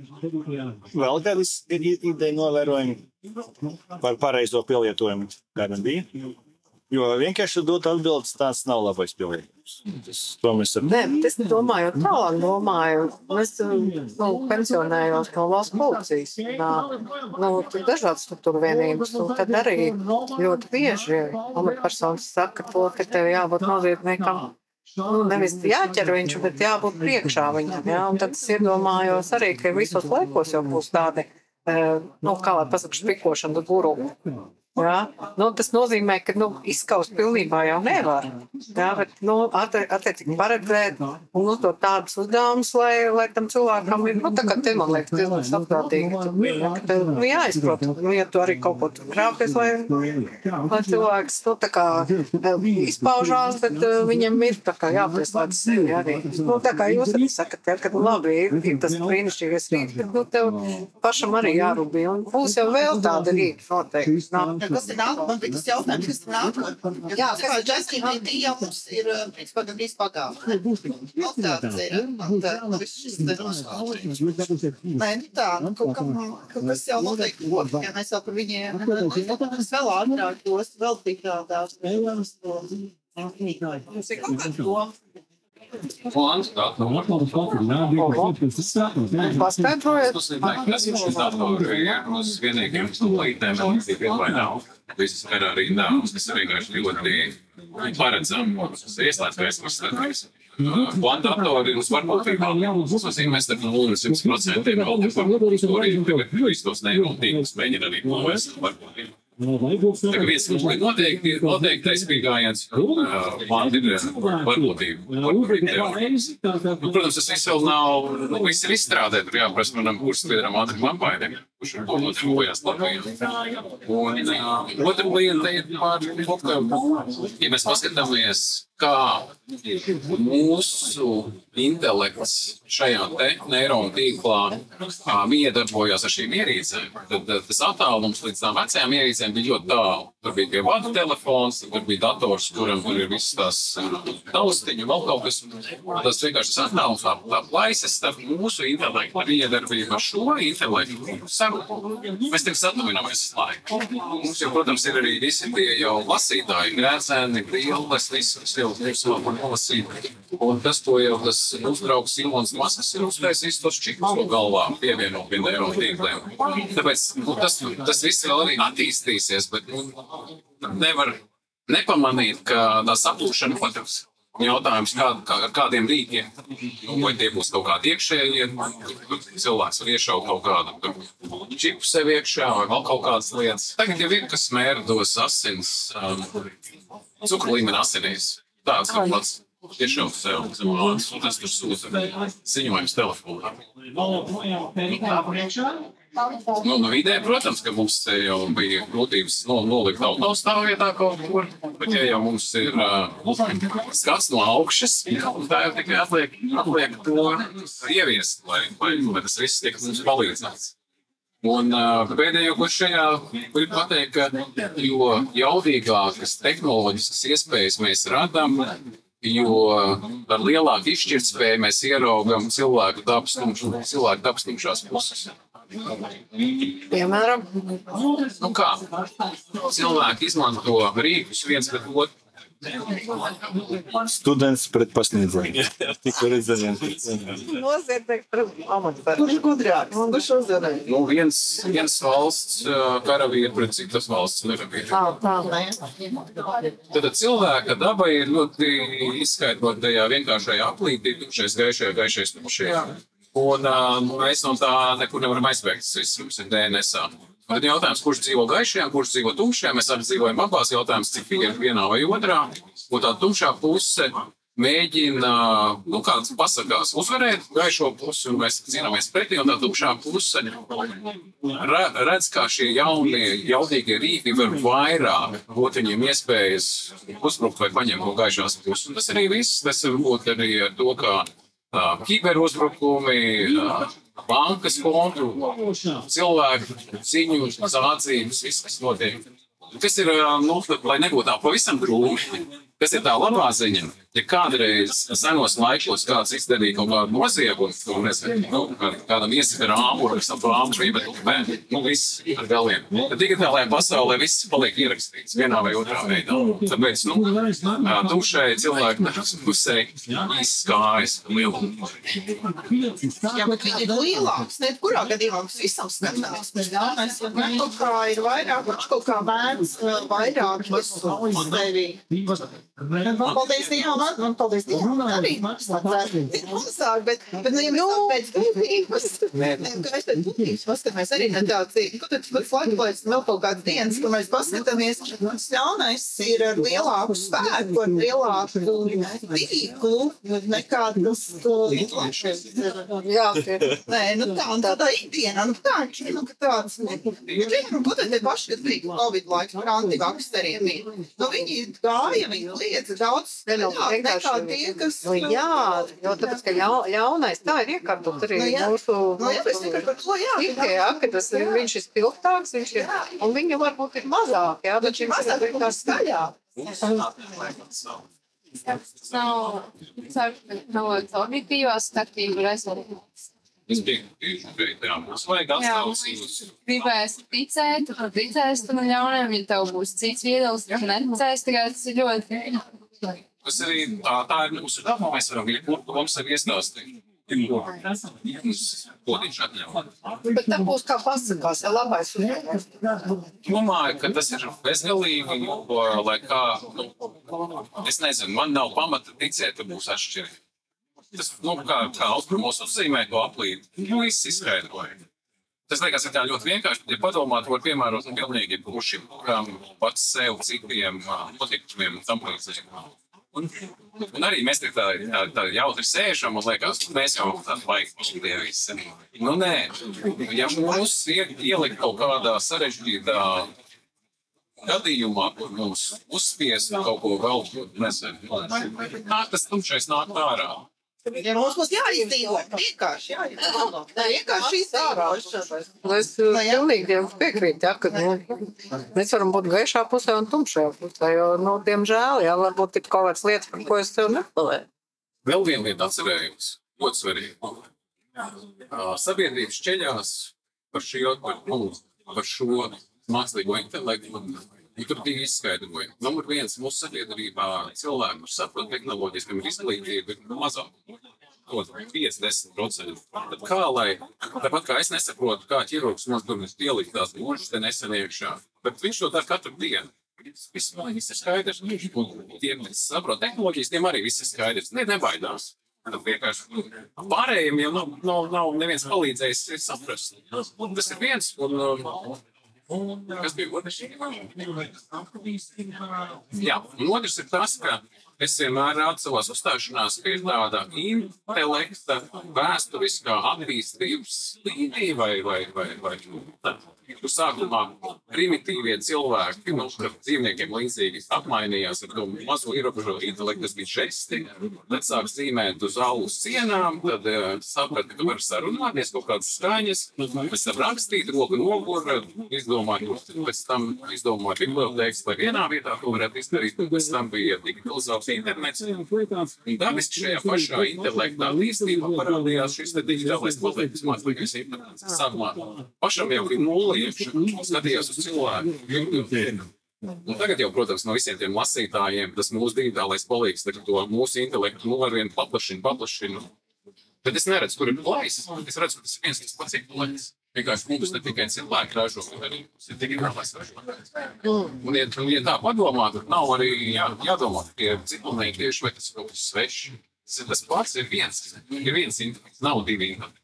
Vēl kādas ideja novērojumi par pareizo pielietojumu, kādam bija? Jo vienkārši dot atbildes tāds nav labais pielietojums. To mēs saprotam. Nē, bet es domāju, es pensionējos no valsts policijas. Tur dažādas struktūra vienības, un tad arī ļoti bieži amatpersonas saka to, ka tev jābūt noziedzniekam. Nevis jāķer viņš, bet jābūt priekšā viņam. Ja? Un tad es iedomājos arī, ka visos laikos jau būs tādi, kā lai pasaka, špikošana guru. Ja? Tas nozīmē, ka izskaust pilnībā jau nevar. Ja? Bet attiecīgi paredzēt un uzdot tādus uzdevumus, lai tam cilvēkam ir, tā kā te man liekas, diezgan saprātīgi. Jāizprot, ja tu arī kaut ko krāpties, lai cilvēks tā kā izpaužās, bet viņam ir tā kā jāpieslēdz sevi arī. Tā kā jūs arī sakat, ja, ka labi, ir tas brīnišķīgais rīts, bet tev pašam arī jārūbī. Un būs jau vēl tāda rīta noteikti. Kas ir nāk? Man bija tas jautājums, kas ir nāk? Jā, kā JustGPT jau mums ir, principā, gandrīz pagājuši. Tāds ir, un viss šis te noskaužīs. Nē, tā, kaut kas jau noteikti būs, ja mēs jau par viņiem, es vēl ātrāk tos, vēl tik tādās. Mums ir kaut kāda doma. Paskaidrojiet. Kas ir šis dators ir uz vienīgiem lītēm, vai nav. Visas garā rindā, kas ir vienkārši ļoti paredzami. Tas ir ieslēdzējis, kas skatās. Kvantdatori uz varbūtībā. Tas nozīmē, mēs ar 0,100% vēl iztos neirotīgus mēģina arī novērst varbūtību. Tā kā viens noteiktais bija gājiens, man ir varbūtība. Protams, tas viss vēl nav, viss ir izstrādēt, tur jāprasa manam kursbiedram Andrim Lampainam, kurš ir nodarbojās Latvijā. Un otra lieta ir par to, ka, ja mēs paskatāmies, kā mūsu intelekts šajā te neironu tīklā miedarbojās ar šīm ierīcēm, tad tas attālums līdz tām vecajām ierīcēm bija ļoti tālu. Tur bija pie vada telefons, tur bija dators, kuram tur ir visas tās taustiņu, vēl kaut kas. Tas vienkārši tas attālums, tā plaisas starp mūsu intelektu miedarbību ar šo intelektu. Mēs tik satuvinamies laiku. Mums jau, protams, ir arī visi tie jau lasītāji, grēcēni, brilles, visus jau nolasīt. Un tas, ko jau tas uzdraugs Ilons Masks ir uztaisījis tos čipus galvā, pievienot pie neironu tīkliem. Tāpēc tas viss vēl arī attīstīsies, bet nevar nepamanīt, ka tā saplūšana patiks. Jautājums, kādiem rīkiem, vai tie būs kaut kādi iekšējie, cilvēks var iešaut kaut kādu čipu sev iekšā vai vēl kaut kādas lietas. Tagad jau ir, kas mēra dos asins, cukru līmeni asinīs. Tāds ir pats iešaut sev zem ādas, un tas tur sūta ziņojums telefonā. Nu, vidē, protams, ka mums jau bija grūtības nolikt autostāvvietā kaut kur, bet ja jau mums ir skats no augšas, tā jau tikai atliek to ieviest, lai tas viss tiek mums palīdzēts. Un pēdējo, ko šajā gribu pateikt, ka jo jaudīgākas tehnoloģiskas iespējas mēs radam, jo ar lielāku izšķirtspēju mēs ieraugam cilvēku dabas tumšās puses. Piemēram? Nu kā? Cilvēki izmanto rīkus viens pret otru. Students pret pasniedzēju. Tikko redzējām. Noziedznieks pret amatpersonu. Kurš gudrāks? Kurš uzvarēja? Nu, viens valsts karavīri pret citas valsts karavīri. Tad cilvēka daba ir ļoti izskaidrot tajā vienkāršajā aplītī, tumšais, gaišais, tumšajā. Un mēs no tā nekur nevaram aizbēgt. Tas viss mums ir DNS-ā. Tad jautājums, kurš dzīvo gaišajā, kurš dzīvo tumšajā. Mēs abi dzīvojam abās. Jautājums, cik ir vienā vai otrā. Un tā tumšā puse mēģina, kāds pasakās, uzvarēt gaišo pusi, un mēs cīnāmies pretī. Un tā tumšā puse redz, kā šie jaudīgie rīki var vairāk būt viņiem iespējas uzbrukt vai paņemt no gaišās puses. Un tas arī viss. Tas var būt arī ar to, kā kiberuzbrukumi, bankas kontu, cilvēku ziņu, zādzības, viss, kas notiek. Kas ir, lai nebūtu tā pavisam drūmi, kas ir tā labā ziņa, ja kādreiz senos laikos kāds izdarīja kaut kādu noziegumu, nezinu, kādam iesaka āmuru, kas ap āmuru ībēt, viss ar galiem. Tad digitālajā pasaulē viss paliek ierakstīts vienā vai otrā veidā. Tāpēc, tumšai cilvēku pusē izskājas lielu. Jā, bet viņi ir lielāks, ne kurā gadījumā mums visam skatās. Mēs kaut kā ir vairāk, viņš kaut kā vērts vairāk visu uz tevi. Paldies Dievam, arī ir mazāk, bet ja mēs pēc būtības, paskatāmies arī ne tāds, kur tad flagplēs vēl kaut kāds dienas, kur mēs paskatāmies, tas jaunais ir ar lielāku spēku, ar lielāku tīklu, nekā tas izlašies. Jā, nē, tādā ikdienā, tāds, ko tad te paši, kad bija Covid laiks par antivaksteriem, viņi gāja, viņi liedza daudz nekā tie, kas... Jā, jo tāpēc, ka jaunais tā ir iekārtot arī mūsu ka tas viņš ir spilgtāks, un viņa varbūt ir mazāk, jā, bet viņš ir kā skaļāk. Nav objektīvās starpību rezultāts. Es mums vajag atstāvus. Gribēs ticēt, tu ticēsi tam ļauniem, ja tev būs cits viedoklis, tu neticēsi, tikai tas ir ļoti Tas arī tā ir mūsu daba. Mēs varam jebkuru sevi iestāstīt. Kodīši atņemt. Bet tā būs kā pasakās, ja labais uzmanības. Domāju, ka tas ir bezgalīgi, jo, lai kā, es nezinu, man nav pamata ticēt, ka būs atšķirīgi. Tas, kā austrumos uzzīmē to aplīti, viss izskaidroja. Tas liekas, ir tā ļoti vienkārši, ja padomāt, var piemērot pilnīgi kuršiem, kurām pats sev, citiem, notikumiem un tam līdzīgi. Un arī mēs tā jautri sēžam un liekas, mēs jau tādu vajag pašķidie visi. Nu nē, ja mūs ielikt kaut kādā sarežģītā gadījumā, kur mums uzspies kaut ko vēl, nezinu, tas tumšais nāk ārā. Ja mums būs jāizdzīvo, vienkārši jāizdzīvo. Vienkārši izdzīvo. Es pilnīgi jums piekrītu, ja, ka mēs varam būt gaišā pusē un tumšajā pusē, jo, diemžēl, jā, varbūt ir kaut kāds lietas, par ko es tev nepalēju. Vēl viena lieta atcerējums, ļoti svarīgi. Sabiedrība šķeļās par šo mākslīgo intelektu. Tur bija izskaidrojumi. Numur 1, mūsu sabiedrībā cilvēki, kurš saprot tehnoloģijas, kam ir izglītība, ir mazāk. 5–10%. Tad kā lai, tāpat kā es nesaprotu, kā ķirurgs mums tur ielikt tās mūžas te nesen iekšā, bet viņš to dara katru dienu. Viss ir skaidrs. Un tiem, kas saprot tehnoloģijas, tiem arī viss ir skaidrs. Nebaidās. Tad vienkārši pārējiem jau nav neviens palīdzējis saprast. Tas ir viens. Kas bija otrs? Jā, un otrs ir tas, ka es vienmēr rādu savās uzstāšanās, ka ir tāda intelekta vēsturiskā attīstības līnija vai tur sākumā primitīvie cilvēki, ar dzīvniekiem līdzīgi apmainījās ar to mazo ierobežotu intelektu, tas bija žesti, tad sāk zīmēt uz alus sienām, tad saprat, ka tu vari sarunāties kaut kādas skaņas, pēc tam rakstīt, roku nogura, pēc tam izdomāt bibliotēkas, lai vienā vietā to varētu izdarīt, pēc tam bija digitalizāts internets, un dabiski šajā pašā intelektā attīstībā parādījās šis digitālais palīgs mākslīgais internets. Sākumā pašam jau bija nulieši, skatījās uz cilvēku. Un tagad jau, protams, no visiem tiem lasītājiem tas mūsu digitālais palīgs, to mūsu intelektu arvien paplašina. Bet es neredzu, kur ir plājs. Es redzu, ka tas ir viens, kas pats ir plājs. Vienkārši mums ne tikai cilvēki ražo, bet arī mums ir digitālais ražotājs. Un, ja tā padomā, tad nav arī jādomā, ka tie ciklinieki tieši vai tas ir kaut kas sveši. Tas pats ir viens intelekts, nav divi intelekti.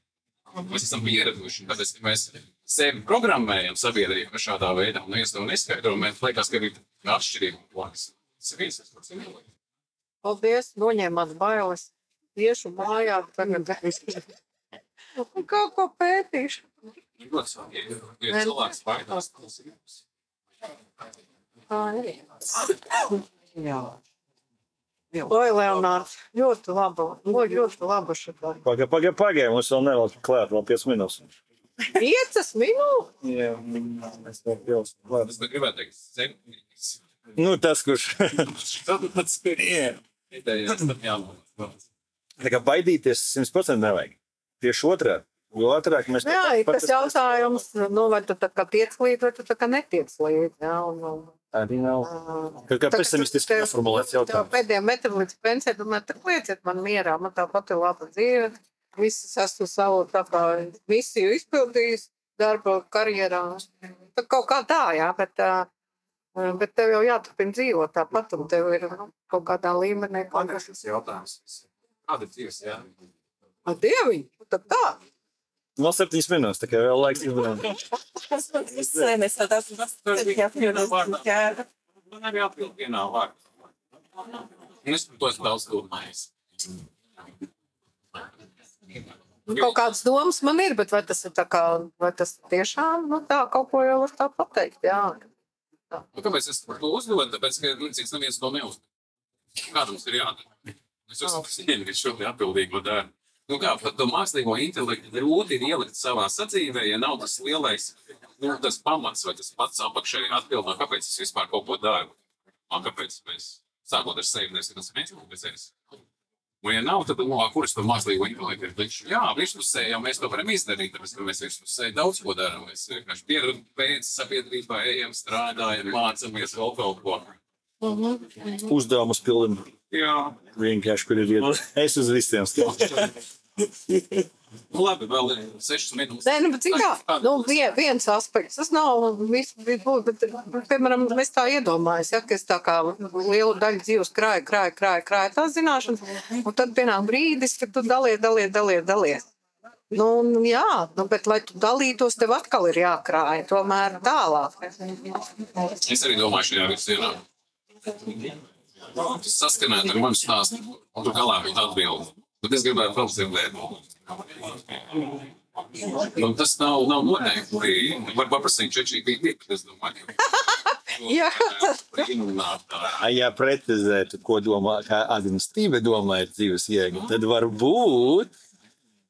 Mēs esam pieraduši, tāpēc, ka mēs sevi programmējam sabiedrību šādā veidā, un es to neskaidroju, man liekas, ka ir atšķirība plāks. Tas ir viens, tas ir vienlaik. Paldies, noņēmāt bailes. Iešu mājā tagad. Un kaut ko pētīšu. Ļoti svarīgi, ja cilvēks baidās, tas ir jums. Jā. Oi, Leonārds, ļoti laba šitā. Pagaid, mums vēl nevēl klāt, vēl 5 minūtes. 5 minūtes? Jā, es vēl pils klāt. Es gribētu teikt, zemnīgs. Tas, kurš... Tas ir idejas, tad jānāk. Tā kā baidīties 100% nevajag. Tieši otrādi. Jo ātrāk mēs... Jā, ir tas jautājums, vai tu tā kā tiec līdz, vai tu tā kā netiec līdz. Jā, arī nav. Kā pesimistiski formulēts jautājums. Tev pēdējā metru līdz pensēt, domāju, tā lieciet man mierā, man tāpat ir laba dzīve. Visas esmu savu tā kā misiju izpildījis darba karjerā. Tā kaut kā tā, jā, bet tev jau jāturpina dzīvot tāpat, un tev ir kaut kādā līmenī. Tas jautājums. Kāda ir dzīves, jā? Dieviņ, tad tā. No 7 minūtes, tā kā vēl laiks izdarām. Es tādās Man arī atbild vienā vārdā. Es tos daudz domājis. Kaut kādas domas man ir, bet vai tas ir tā kā, vai tas tiešām, tā kaut ko jau var tā pateikt, jā. Kāpēc es par to uzdodu? Tāpēc, ka cits neviens to neuzdod. Kā mums ir jādara? Es uzskatu, ka šo te atbildīgo dara. Kā par to mākslīgo intelektu grūti ir ielikt savā sadzīvē, ja nav tas lielais, tas pamats vai tas pats apakšēji atbildnā, kāpēc es vispār kaut ko daru. Kāpēc mēs sākot ar sevi neskatāmies mēģinājums. Un ja nav, tad kuras to mākslīgo intelektu ir? Virspusē jau mēs to varam izdarīt, tāpēc, ka mēs virspusē daudz ko darām. Mēs vienkārši pieradu pēc sabiedrībā, ejam, strādājam, mācamies vēl kaut ko. Uzdevumus pildam. Jā. Vienkārši, kur ir vieta. Es uz visiem skatos. Labi, vēl ir 6 minūtes. Nē, bet cik tā, viens aspekts, tas nav viss, bet, piemēram, es tā iedomājos, ja, ka es tā kā lielu daļu dzīves krāju tās zināšanas, un tad pienāk brīdis, ka tu dalies. Nu, jā, bet, lai tu dalītos, tev atkal ir jākrāja, tomēr tālāk. Es arī domāju šajā virzienā. Tas saskanēt ar manu stāstu, un tu galā būtu atbildi. Bet es gribētu vēl dzirdēt. Tas nav noteikti. Var paprasīt ChatGPT, es domāju. Jā. Ja precizētu, ko domā, kā administratīva domāja dzīves jēga, tad varbūt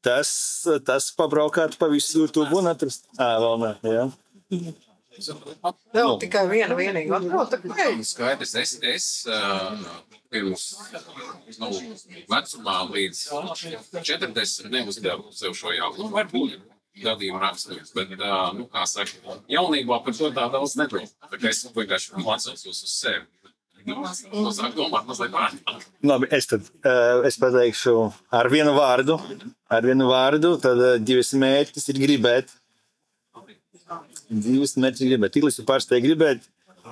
tas pabraukāt pa visu YouTube un atrast. Vēl ne, jā. Vēl tikai vienīgi atrota. Skaidrs, es pirms vecumā līdz 40 neuzdevu sev šo jautājumu. Varbūt gadījumu raksturīgs, bet, kā saka, jaunībā par to tā daudz nedomāju. Tā kā es vienkārši mācos uz sevi. Sāk domāt mazliet pārāk. Labi, es pateikšu ar vienu vārdu, tad divas mērķis ir gribēt. Tiklīdz tu pārstāji gribēt,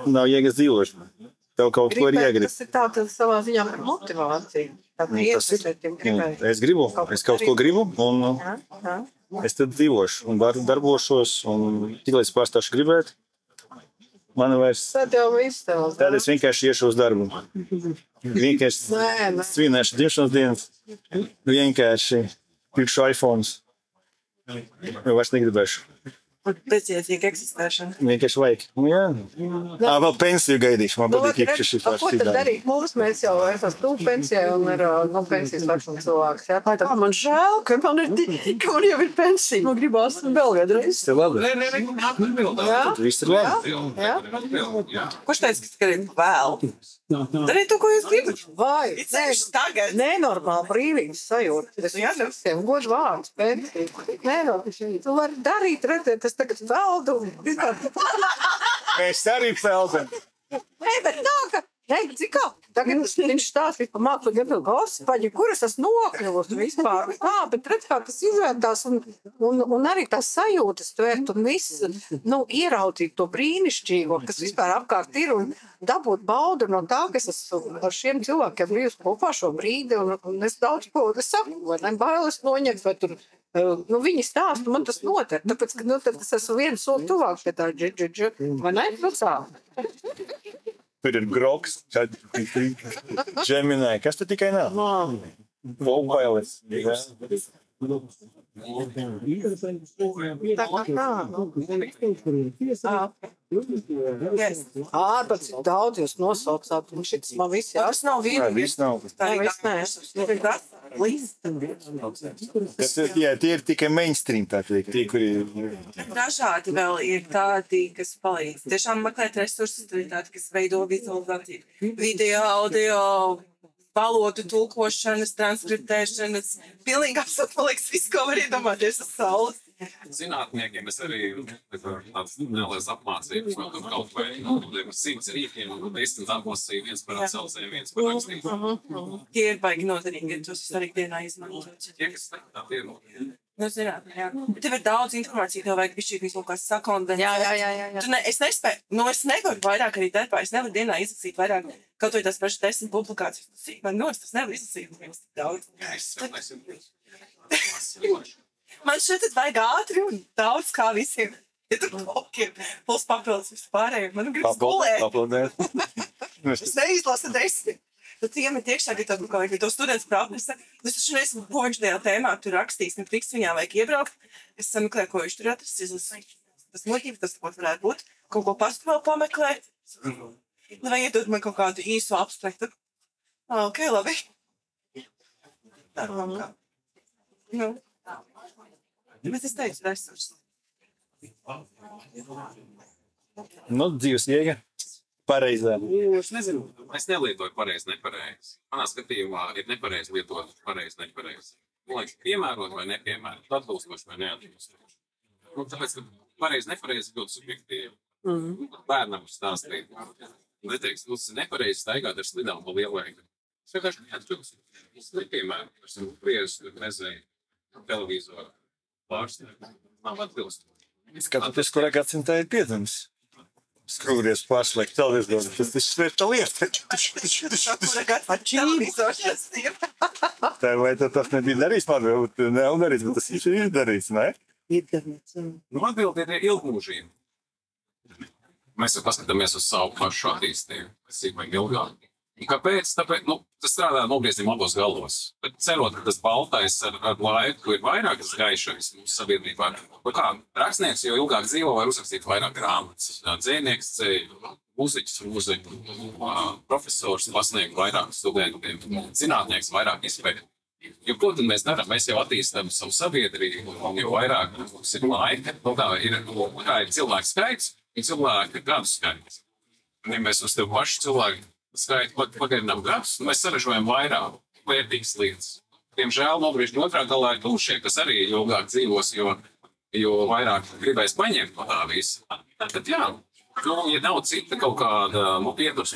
nav jēgas dzīvošana. Tev kaut ko ir jāgrib. Tas ir tāda savā ziņā par motivāciju. Es gribu, es kaut ko gribu, un es tad dzīvošu un darbošos, un tiklīdz pārstāšu gribēt, man vairs... Tad jau viss tev. Tad es vienkārši iešu uz darbu. Vienkārši svinēšu dzimšanas dienas, vienkārši pirkšu iPhones. Jau vairs negribēšu. Bezjēdzīga eksistēšana. Vienkārši vajag. Jā. Vēl pensiju gaidīšu. Man patīk iekšķi šī ko tad darīt mums? Mēs jau esam stūp pensijai un ir pensijas vecuma cilvēks. Jā, tā man žēl, ka man jau ir pensija. Man gribās vēl kādreiz. Tas ir labi. Viss ir labi. Kurš teica, ka ir vēl? Darīt to, ko jūs gribat. Vai? Tagad. Nenormāli brīvības sajūta. Es visiem godu vārdus pensiju. Nenormāli. Tu vari darīt, redzēt, es tagad veldu. Mēs arī peldam. Nē, bet tā, ka... Cik kā? Tagad viņš stāstīs par māklu Gabrielu Gospaģi, kuras es nokļuvusi vispār. Bet redz, kā tas izvērtās un arī tās sajūtas tvērt un viss, ieraudzīt to brīnišķīgo, kas vispār apkārt ir un dabūt baudu no tā, ka es esmu ar šiem cilvēkiem bijusi kopā šo brīdi un es daudz ko saku, vai ne bailes noņemt, vai tur, viņi stāstu, man tas notiek, tāpēc, ka, tad es esmu viens soli tuvāk pie tā vai ne? Tur ir Groks, Gemini. Kas tu tikai nav? Vopilis. Bet daudz jūs nosaucāt, un šis man viss jā. Tas nav viena. Viss nav. Tie ir tikai mainstream, tā teikt. Tie, kuri... Dažādi vēl ir tādi, kas palīdz. Tiešām meklēt resursus, tādi, kas veido vizualizāciju. Video, audio, valodu tulkošanas, transkriptēšanas. Pilnīgi absolūti, man liekas, viss, ko var iedomāties uz saules. Zinātniekiem es arī tādas nelielas apmācības, kaut vai 100 rīkiem, es apmācīju viens par atcelsēm, viens par rakstību. Tie ir baigi noderīgi, ja tos arī dienā izmantot. Tie, kas tā tie ir. Zināt, jā. Tev ir daudz informācija, tev vajag bišķīt visu kaut kā sakondensēt. Jā. Es nespēju, es nevaru vairāk arī darbā, es nevaru dienā izlasīt vairāk, kaut vai tās pašas 10 publikācijas. Man tas nevar izlasīt, viens tik daudz. Man šeit vajag ātri un daudz kā visiem. Ja tur blokiem, puls papildus vispārējiem, man gribas gulēt. Es neizlasu 10. Tad iemet iekšā, ka to students prāpnesa. Es taču nezinu, ko viņš tajā tēmā tur rakstīs, ne fiks viņā vajag iebraukt. Es sameklēju, ko viņš tur atrast, izlasīt. Tas muļķības, tas varētu būt. Kaut ko pastu vēl pameklēt. Vai iedot man kaut kādu īsu abstraktu. Ok, labi. Tā kā. Bet es teicu resursus. Dzīves jēga. Pareizā. Es nezinu. Es nelietoju pareizi, nepareizi. Manā skatījumā ir nepareizi lietot pareizi, nepareizi. Man liekas, piemērot vai nepiemērot, atbilstoši vai neatbilstoši. Tāpēc, ka pareizi, nepareizi ļoti subjektīvi. Bērnam stāstīt. Neteiks, nepareizi staigāt ar slidām pa lielveikalu. Es vienkārši nepiemēru. Esmu priesu, nezēju, televizoru pārstāvju. Nav atbilst. Skatoties, kurā gadsimtā ir piedzimis. Skrūries pārslēgt televizoru. Tas ir svēta lieta. Tā vai tas nebija darījis, man vēl darīts, bet tas ir darīts, ne? Ir darīts. Atbildi ir ilgmūžība. Mēs jau paskatāmies uz savu pašu attīstību, kas ir vajag ilgāk. Un kāpēc? Tāpēc, tas strādā nogriezim abos galos. Bet cerot, ka tas baltais ar laiku ir vairāk gaišais mūsu sabiedrībā. Kā rakstnieks, jo ilgāk dzīvo, var uzrakstīt vairāk grāmatas. Dzejnieks ceļ, mūziķis mūziku, profesors pasniegt vairāk studentiem, zinātnieks vairāk izpēti. Jo ko tad mēs darām? Mēs jau attīstām savu sabiedrību, jo vairāk mums ir laika, kā ir cilvēku skaits un cilvēku gadu skaits. Un ja mēs uz tev pašu cilvēku skaitu pagarinām gadus, mēs saražojam vairāk vērtīgas lietas. Diemžēl nobrīžņa otrā galā ir tūšie, kas arī ilgāk dzīvos, jo vairāk gribēs paņemt no tā visa. Tad jā, ja nav cita kaut kāda piedus,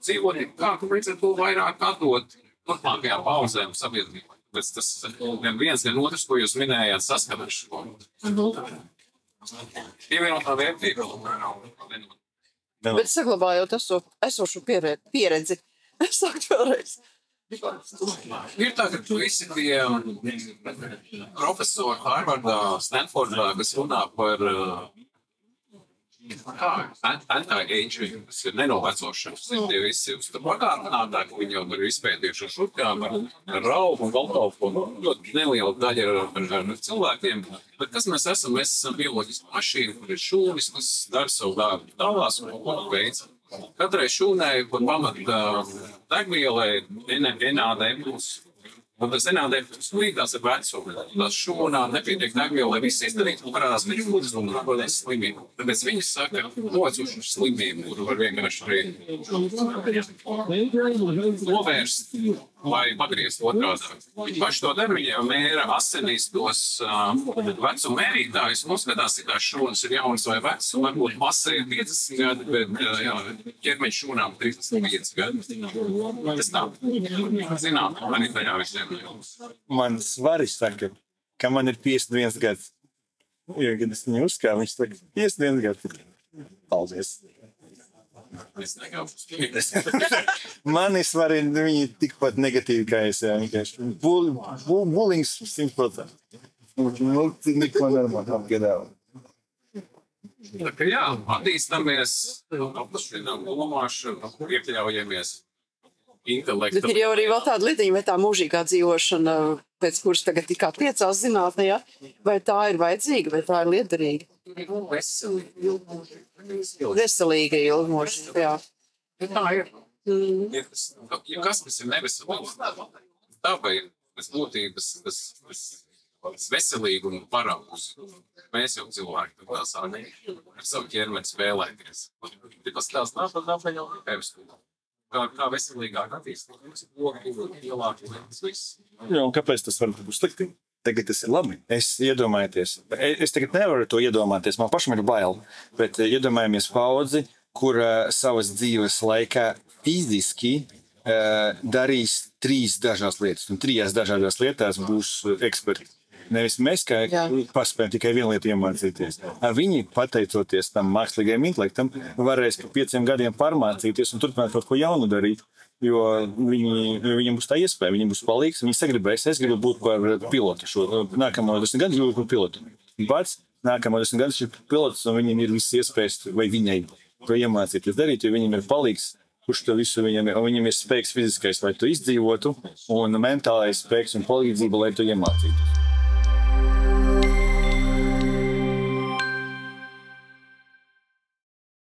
dzīvot kā, līdz ar to vairāk atdot turpmākajām pauzēm sabiedrībā. Tas gan viens, gan otrs, ko jūs minējāt, saskatās šo. Pievienotā vērtība. Bet saglabājot esošu pieredzi, sākt vēlreiz. Ir tā, ka visi tie profesori Harvardā, Stanfordā, kas runā par anti-aging, kas ir nenovecošanas. Tie visi uz tā pagātnātā, ka viņi jau ir izpētījuši ar šurkām, ar raugu un valtopu, un ļoti neliela daļa ar cilvēkiem. Bet kas mēs esam? Mēs esam bioloģiski mašīna, kur ir šūnis, kas dara savu darbu tālās un ko veids. Katrai šūnai, kur pamata degvielai, NAD+. Un tas NAD+ līdās ar vecumu. Tas šūnā nepietiek degviela, lai viss izdarītu, un parādās kļūdas un rodas slimību. Tāpēc viņi saka, novecošu slimību, kuru var vienkārši arī novērst vai pagriezt otrādā. Viņi paši to dara, viņiem mēra asinīs tos vecumu mērītājus, un uzskatās, ka tās šūnas ir jaunas vai vecas, un varbūt masa ir 50 gadi, bet ķermeņa šūnām 35 gadi. Tas nav. Zinām, arī tajā visiem. Man svaris saka, ka man ir 51 gads. Jo, kad es viņu uzskāju, viņš saka, 51 gads. Paldies. Man ir svarīgi, viņi tikpat negatīvi kā es. Bulings 100%. Neko normāli apgadāvu. Tā kā jā, attīstamies, apšķinām domāšanu, iekļaujamies. Bet ir jau arī vēl tāda lietiņa, vai tā mūžīgā dzīvošana, pēc kuras tagad tikā tiecās zinātnē, ja? Vai tā ir vajadzīga, vai tā ir liederīga? Veselīga ilgmožība, jā. Tā ir. Ja kas ir neveselīgs, dabai pēc būtības tas veselīgi un paraugs. Mēs jau cilvēki tā sākam ar savu ķermeni spēlēties. Tas tās nav jau pēvskulu. Kā veselīgāk attīstīt. Un kāpēc tas var būt slikti? Tagad tas ir labi. Es tagad nevaru to iedomāties, man pašam ir bail, bet iedomājamies paudzi, kur savas dzīves laikā fiziski darīs 3 dažādas lietas, un 3 dažādās lietās būs eksperti. Nevis mēs, kā paspējam tikai vienu lietu iemācīties. Viņi, pateicoties tam mākslīgajam intelektam, varēs pa 5 gadiem pārmācīties un turpināt kaut ko jaunu darīt, jo viņiem būs tā iespēja, viņiem būs palīgs, viņi sagribēs, es gribu būt par pilotu nākamo 10 gadus, gribu būt par pilotu. Pats nākamo 10 gadus ir pilots, un viņiem ir visas iespējas, vai viņai to iemācīties darīt, jo viņiem ir palīgs, kurš to visu viņiem ir spēks fiziskais, lai to izdzīvotu, un mentālais spēks un palīdzība, lai to iemācītos.